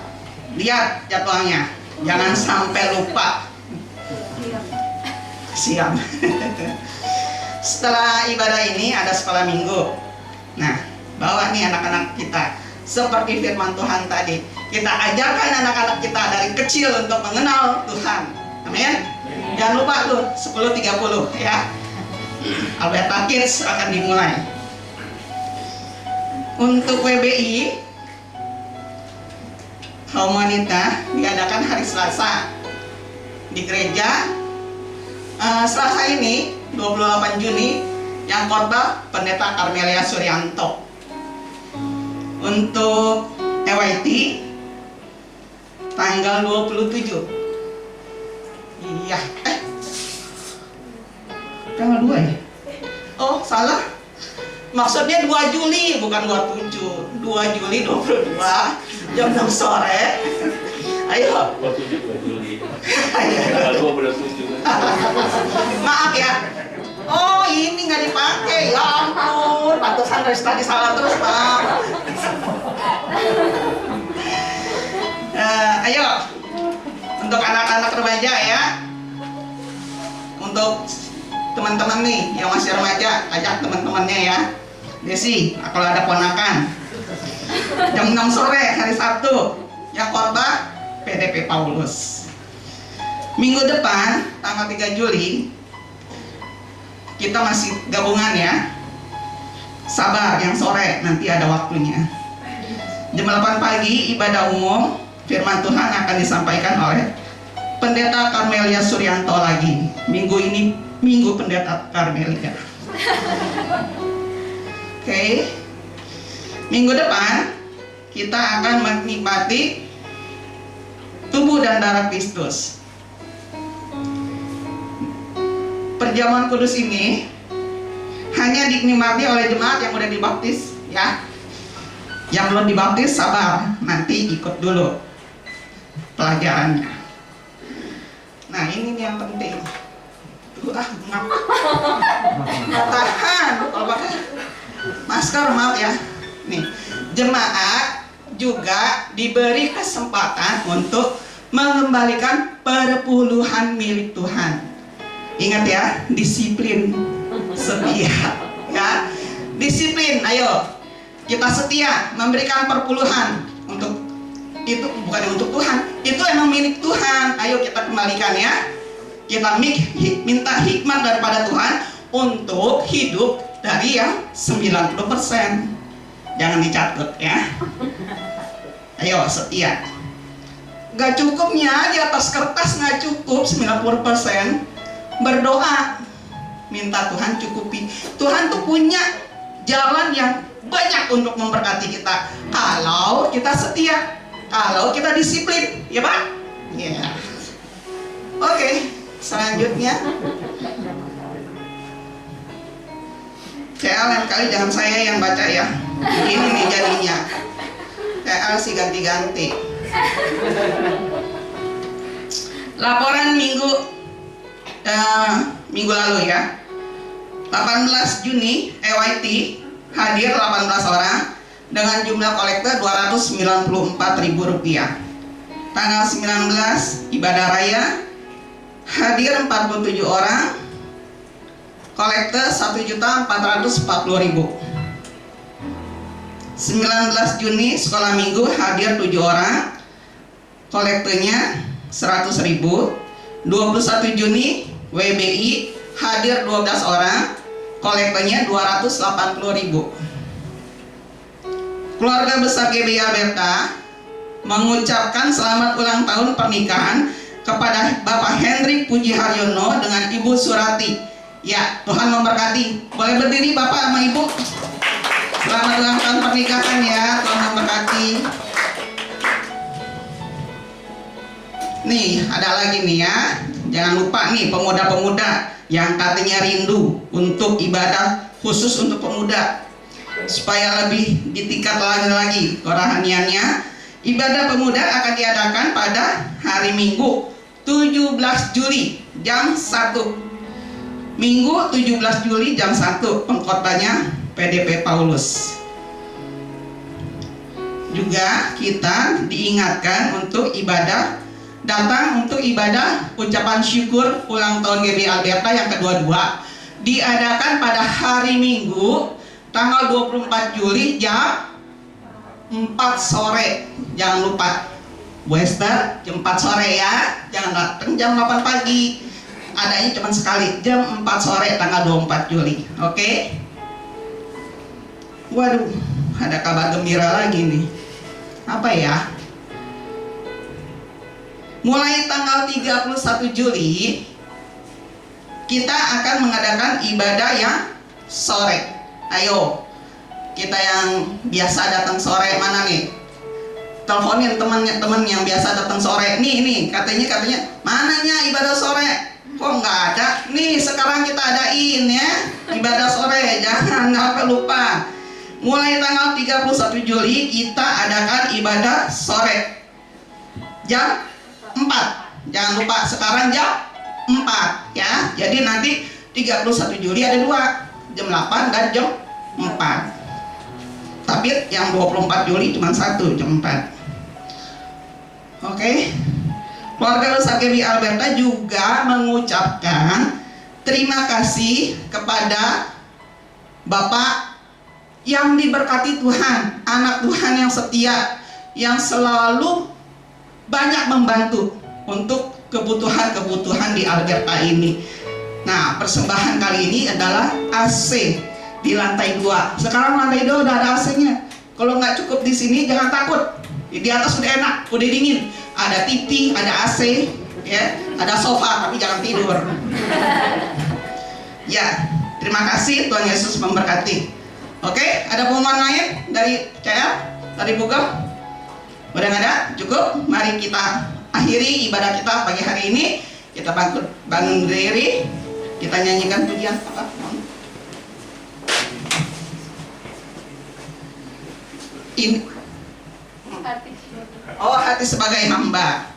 lihat jadwalnya, jangan sampai lupa. Siap. Setelah ibadah ini ada sekolah minggu. Nah, bawa nih anak-anak kita seperti firman Tuhan tadi. Kita ajarkan anak-anak kita dari kecil untuk mengenal Tuhan. Amin. Jangan lupa tuh 10.30 ya. Alberta Kids akan dimulai. Untuk WBI kaum wanita diadakan hari Selasa di gereja. Selasa ini 28 Juni yang khotbah Pendeta Carmelia Suryanto. Untuk EYT tanggal 27. Iya, tanggal 2 ya? Oh, salah. Maksudnya 2 Juli, bukan 27. 2 Juli 22, jam 6 sore. Ayo. 27 Juli. Tanggal 27. Maaf ya. Oh, ini nggak dipakai. Ya ampun, pantesan dari tadi salah terus, Pak. Ayo, untuk anak-anak remaja ya. Untuk teman-teman nih yang masih remaja, ajak teman-temannya ya. Desi, kalau ada ponakan. jam 6 sore hari Sabtu. Yang khotbah PDP Paulus. Minggu depan tanggal 3 Juli kita masih gabungan ya. Sabar yang sore nanti ada waktunya. Jam 8 pagi ibadah umum, firman Tuhan akan disampaikan oleh Pendeta Karmelia Suryanto lagi. Minggu ini Minggu Pendeta Karmelia. Oke. Minggu depan kita akan menikmati tubuh dan darah Kristus. Perjamuan kudus ini hanya dinikmati oleh jemaat yang udah dibaptis ya. Yang belum dibaptis sabar, nanti ikut dulu pelajarannya. Nah ini nih yang penting. Tahan kalau pakai masker, maaf ya. Nih, jemaat juga diberi kesempatan untuk mengembalikan perpuluhan milik Tuhan. Ingat ya, disiplin setia ya. Disiplin, ayo kita setia memberikan perpuluhan untuk itu, bukan untuk Tuhan, itu emang milik Tuhan. Ayo kita kembalikan ya. Kita minta hikmat daripada Tuhan untuk hidup dari yang 90%. Jangan dicatat ya. Ayo setia. Gak cukupnya di atas kertas, gak cukup 90%. Berdoa, minta Tuhan cukupi. Tuhan tuh punya jalan yang banyak untuk memberkati kita kalau kita setia, kalau kita disiplin, ya Pak? Ya. Oke, selanjutnya. CL lain kali jangan saya yang baca ya. Ini nih jadinya. CL sih ganti-ganti. Laporan minggu lalu ya. 18 Juni EYT hadir 18 orang dengan jumlah kolektor Rp294.000. Tanggal 19 ibadah raya hadir 47 orang, kolektor Rp1.440.000. 19 Juni sekolah minggu hadir 7 orang, kolektornya 100.000. 21 Juni WBI hadir 12 orang, kolektornya 280.000. Keluarga besar GBI Alberta mengucapkan selamat ulang tahun pernikahan kepada Bapak Hendrik Puji Haryono dengan Ibu Surati. Ya, Tuhan memberkati. Boleh berdiri Bapak sama Ibu. Selamat ulang tahun pernikahan ya, Tuhan memberkati. Nih, ada lagi nih ya. Jangan lupa nih pemuda-pemuda yang katanya rindu untuk ibadah khusus untuk pemuda. Supaya lebih ditingkatkan lagi kerohaniannya, ibadah pemuda akan diadakan pada hari Minggu 17 Juli jam 1. Minggu 17 Juli jam 1, pengkhotbahnya PDP Paulus. Juga kita diingatkan untuk datang untuk ibadah ucapan syukur ulang tahun GBI Alberta yang kedua-dua, diadakan pada hari Minggu tanggal 24 Juli jam 4 sore. Jangan lupa Bu Esther, jam 4 sore ya. Jangan datang jam 8 pagi. Adanya cuma sekali, jam 4 sore tanggal 24 Juli. Oke? Waduh, ada kabar gembira lagi nih. Apa ya? Mulai tanggal 31 Juli kita akan mengadakan ibadah yang sore. Ayo, kita yang biasa datang sore mana nih? Teleponin teman yang biasa datang sore. Nih, katanya mananya ibadah sore? Kok nggak ada? Nih, sekarang kita adain ya ibadah sore. Jangan sampai lupa. Mulai tanggal 31 Juli kita adakan ibadah sore jam 4. Jangan lupa sekarang jam 4 ya. Jadi nanti 31 Juli ada 2, jam 8 dan jam 4. Tapi yang 24 Juli cuma 1, jam 4. Oke. Keluarga besar GBI Alberta juga mengucapkan terima kasih kepada Bapak yang diberkati Tuhan, anak Tuhan yang setia, yang selalu banyak membantu untuk kebutuhan-kebutuhan di Alberta ini. Nah, persembahan kali ini adalah AC di lantai 2. Sekarang lantai 2 udah ada AC-nya. Kalau nggak cukup di sini jangan takut. Di atas udah enak, udah dingin. Ada TV, ada AC, ya, ada sofa, tapi jangan tidur. Ya, terima kasih, Tuhan Yesus memberkati. Oke, ada pengumuman lain dari CL, dari Google? Udah nggak ada? Cukup. Mari kita akhiri ibadah kita pagi hari ini. Kita bangun diri, kita nyanyikan pujian apa? Ini, oh, hati sebagai hamba.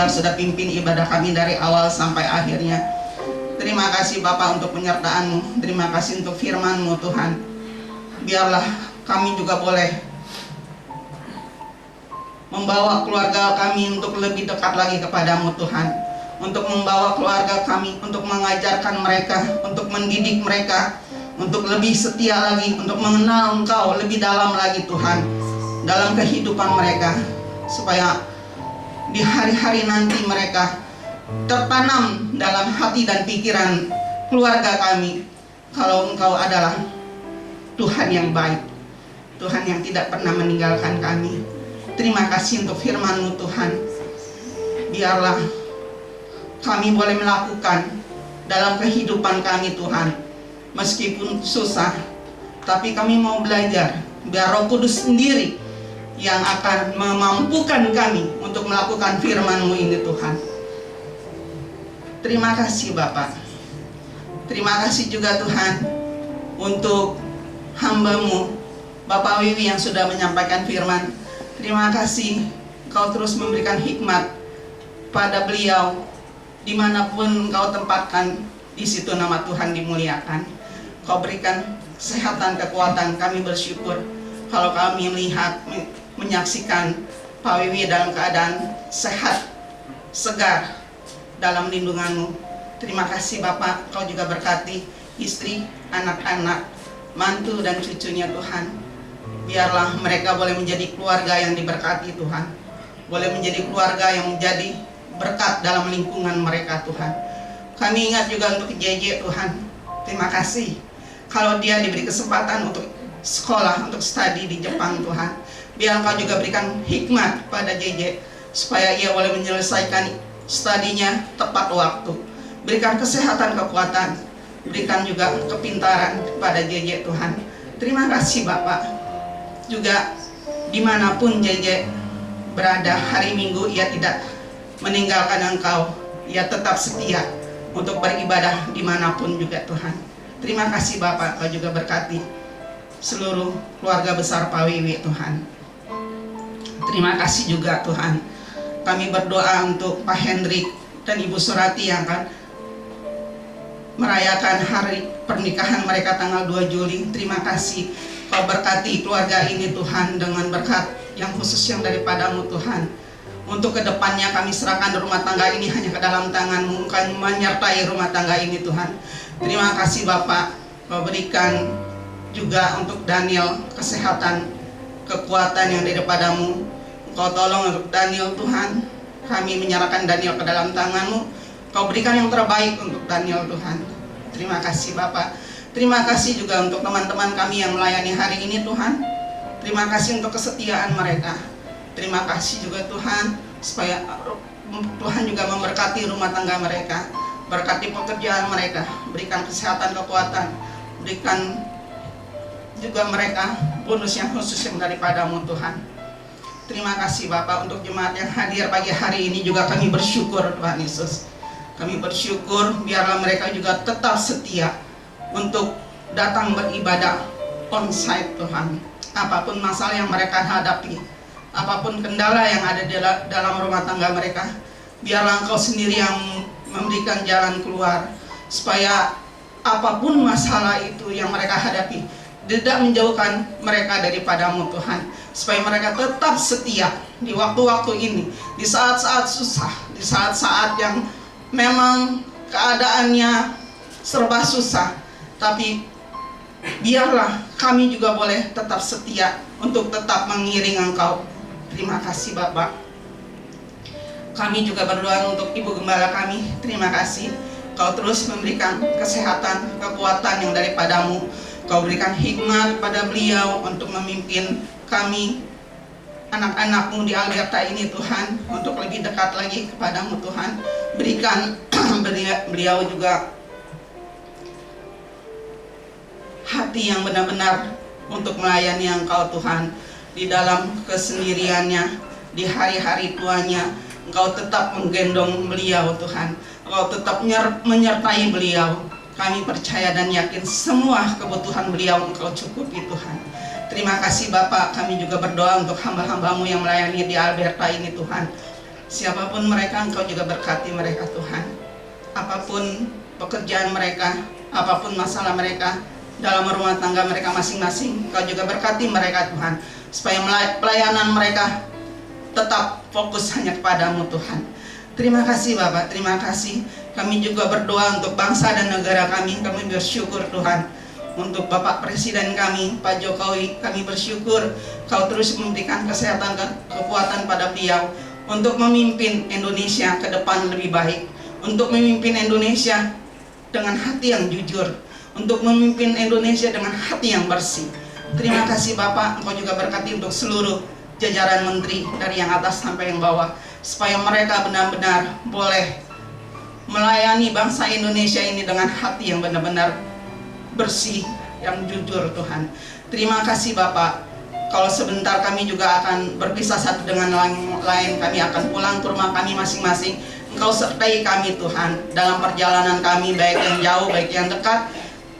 Sudah pimpin ibadah kami dari awal sampai akhirnya. Terima kasih Bapak untuk penyertaan-Mu. Terima kasih untuk firman-Mu Tuhan. Biarlah kami juga boleh membawa keluarga kami untuk lebih dekat lagi kepadamu Tuhan. Untuk membawa keluarga kami, untuk mengajarkan mereka, untuk mendidik mereka, untuk lebih setia lagi, untuk mengenal Engkau lebih dalam lagi Tuhan, dalam kehidupan mereka, supaya di hari-hari nanti mereka tertanam dalam hati dan pikiran keluarga kami kalau Engkau adalah Tuhan yang baik, Tuhan yang tidak pernah meninggalkan kami. Terima kasih untuk firman-Mu Tuhan. Biarlah kami boleh melakukan dalam kehidupan kami Tuhan, meskipun susah, tapi kami mau belajar. Biar Roh Kudus sendiri yang akan memampukan kami untuk melakukan firman-Mu ini Tuhan. Terima kasih Bapak. Terima kasih juga Tuhan untuk hamba-Mu Bapak Wiwi yang sudah menyampaikan firman. Terima kasih Kau terus memberikan hikmat pada beliau. Dimanapun Kau tempatkan, di situ nama Tuhan dimuliakan. Kau berikan kesehatan, kekuatan. Kami bersyukur kalau kami melihat, menyaksikan Pak Wiwi dalam keadaan sehat, segar dalam lindungan-Mu. Terima kasih Bapak, Kau juga berkati istri, anak-anak, mantu dan cucunya Tuhan. Biarlah mereka boleh menjadi keluarga yang diberkati Tuhan, boleh menjadi keluarga yang menjadi berkat dalam lingkungan mereka Tuhan. Kami ingat juga untuk JJ Tuhan. Terima kasih kalau dia diberi kesempatan untuk sekolah, untuk studi di Jepang Tuhan. Biar Kau juga berikan hikmat pada JJ supaya ia boleh menyelesaikan studinya tepat waktu. Berikan kesehatan, kekuatan, berikan juga kepintaran pada JJ Tuhan. Terima kasih Bapak. Juga dimanapun JJ berada hari Minggu, ia tidak meninggalkan Engkau. Ia tetap setia untuk beribadah dimanapun juga Tuhan. Terima kasih Bapak, Kau juga berkati seluruh keluarga besar Pak Wiwi Tuhan. Terima kasih juga Tuhan. Kami berdoa untuk Pak Hendrik dan Ibu Surati yang akan merayakan hari pernikahan mereka tanggal 2 Juli. Terima kasih Kau berkati keluarga ini Tuhan dengan berkat yang khusus yang daripadamu Tuhan. Untuk kedepannya kami serahkan rumah tangga ini hanya ke dalam tangan-Mu. Kau menyertai rumah tangga ini Tuhan. Terima kasih Bapak, Kau berikan juga untuk Daniel kesehatan, kekuatan yang daripadamu. Kau tolong untuk Daniel Tuhan. Kami menyerahkan Daniel ke dalam tangan-Mu. Kau berikan yang terbaik untuk Daniel Tuhan. Terima kasih Bapak. Terima kasih juga untuk teman-teman kami yang melayani hari ini Tuhan. Terima kasih untuk kesetiaan mereka. Terima kasih juga Tuhan, supaya Tuhan juga memberkati rumah tangga mereka, berkati pekerjaan mereka, berikan kesehatan, kekuatan, berikan juga mereka bonus yang khusus yang daripadamu Tuhan. Terima kasih Bapak untuk jemaat yang hadir pagi hari ini juga kami bersyukur Tuhan Yesus. Kami bersyukur biarlah mereka juga tetap setia untuk datang beribadah on-site Tuhan. Apapun masalah yang mereka hadapi, apapun kendala yang ada dalam rumah tangga mereka, biarlah Engkau sendiri yang memberikan jalan keluar, supaya apapun masalah itu yang mereka hadapi tidak menjauhkan mereka daripadamu Tuhan, supaya mereka tetap setia di waktu-waktu ini, di saat-saat susah, di saat-saat yang memang keadaannya serba susah, tapi biarlah kami juga boleh tetap setia untuk tetap mengiring Engkau. Terima kasih Bapak. Kami juga berdoa untuk Ibu Gembala kami. Terima kasih Kau terus memberikan kesehatan, kekuatan yang daripadamu. Kau berikan hikmat pada beliau untuk memimpin kami, anak-anak-Mu di Alberta ini Tuhan, untuk lebih dekat lagi kepadamu Tuhan. Berikan beliau juga hati yang benar-benar untuk melayani Engkau Tuhan. Di dalam kesendiriannya, di hari-hari tuanya, Engkau tetap menggendong beliau Tuhan. Engkau tetap menyertai beliau. Kami percaya dan yakin semua kebutuhan beliau Engkau cukupi Tuhan. Terima kasih Bapak. Kami juga berdoa untuk hamba-hamba-Mu yang melayani di Alberta ini Tuhan. Siapapun mereka, Engkau juga berkati mereka Tuhan. Apapun pekerjaan mereka, apapun masalah mereka dalam rumah tangga mereka masing-masing, Kau juga berkati mereka Tuhan, supaya pelayanan mereka tetap fokus hanya kepadamu Tuhan. Terima kasih Bapak, terima kasih. Kami juga berdoa untuk bangsa dan negara kami. Kami bersyukur Tuhan untuk Bapak Presiden kami, Pak Jokowi. Kami bersyukur Kau terus memberikan kesehatan dan kekuatan pada beliau untuk memimpin Indonesia ke depan lebih baik, untuk memimpin Indonesia dengan hati yang jujur, untuk memimpin Indonesia dengan hati yang bersih. Terima kasih Bapak. Engkau juga berkati untuk seluruh jajaran menteri dari yang atas sampai yang bawah, supaya mereka benar-benar boleh melayani bangsa Indonesia ini dengan hati yang benar-benar bersih, yang jujur Tuhan. Terima kasih Bapak. Kalau sebentar kami juga akan berpisah satu dengan lain, kami akan pulang ke rumah kami masing-masing. Engkau sertai kami Tuhan dalam perjalanan kami, baik yang jauh, baik yang dekat,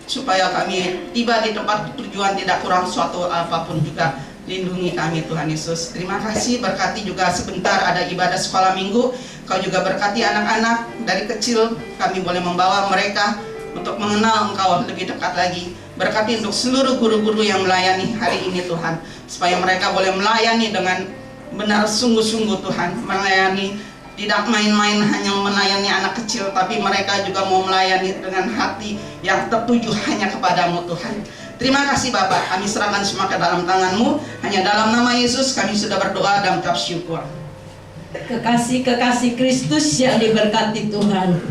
supaya kami tiba di tempat tujuan tidak kurang suatu apapun juga. Lindungi kami Tuhan Yesus. Terima kasih. Berkati juga sebentar ada ibadah sekolah minggu. Kau juga berkati anak-anak dari kecil. Kami boleh membawa mereka untuk mengenal Engkau lebih dekat lagi. Berkati untuk seluruh guru-guru yang melayani hari ini Tuhan, supaya mereka boleh melayani dengan benar sungguh-sungguh Tuhan. Melayani tidak main-main hanya melayani anak kecil, tapi mereka juga mau melayani dengan hati yang tertuju hanya kepadamu Tuhan. Terima kasih Bapak, kami serahkan semua ke dalam tangan-Mu. Hanya dalam nama Yesus kami sudah berdoa dan mengucap syukur. Kekasih-kekasih Kristus yang diberkati Tuhan,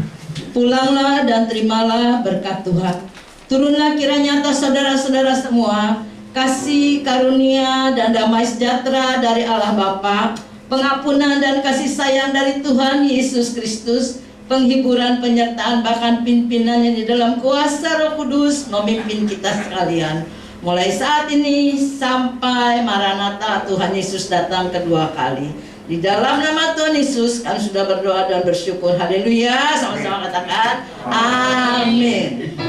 pulanglah dan terimalah berkat Tuhan. Turunlah kiranya atas saudara-saudara semua kasih, karunia, dan damai sejahtera dari Allah Bapa, pengampunan dan kasih sayang dari Tuhan Yesus Kristus, penghiburan, penyertaan, bahkan pimpinannya di dalam kuasa Roh Kudus memimpin kita sekalian. Mulai saat ini sampai Maranatha Tuhan Yesus datang kedua kali. Di dalam nama Tuhan Yesus kami sudah berdoa dan bersyukur. Haleluya. Sama-sama katakan amin.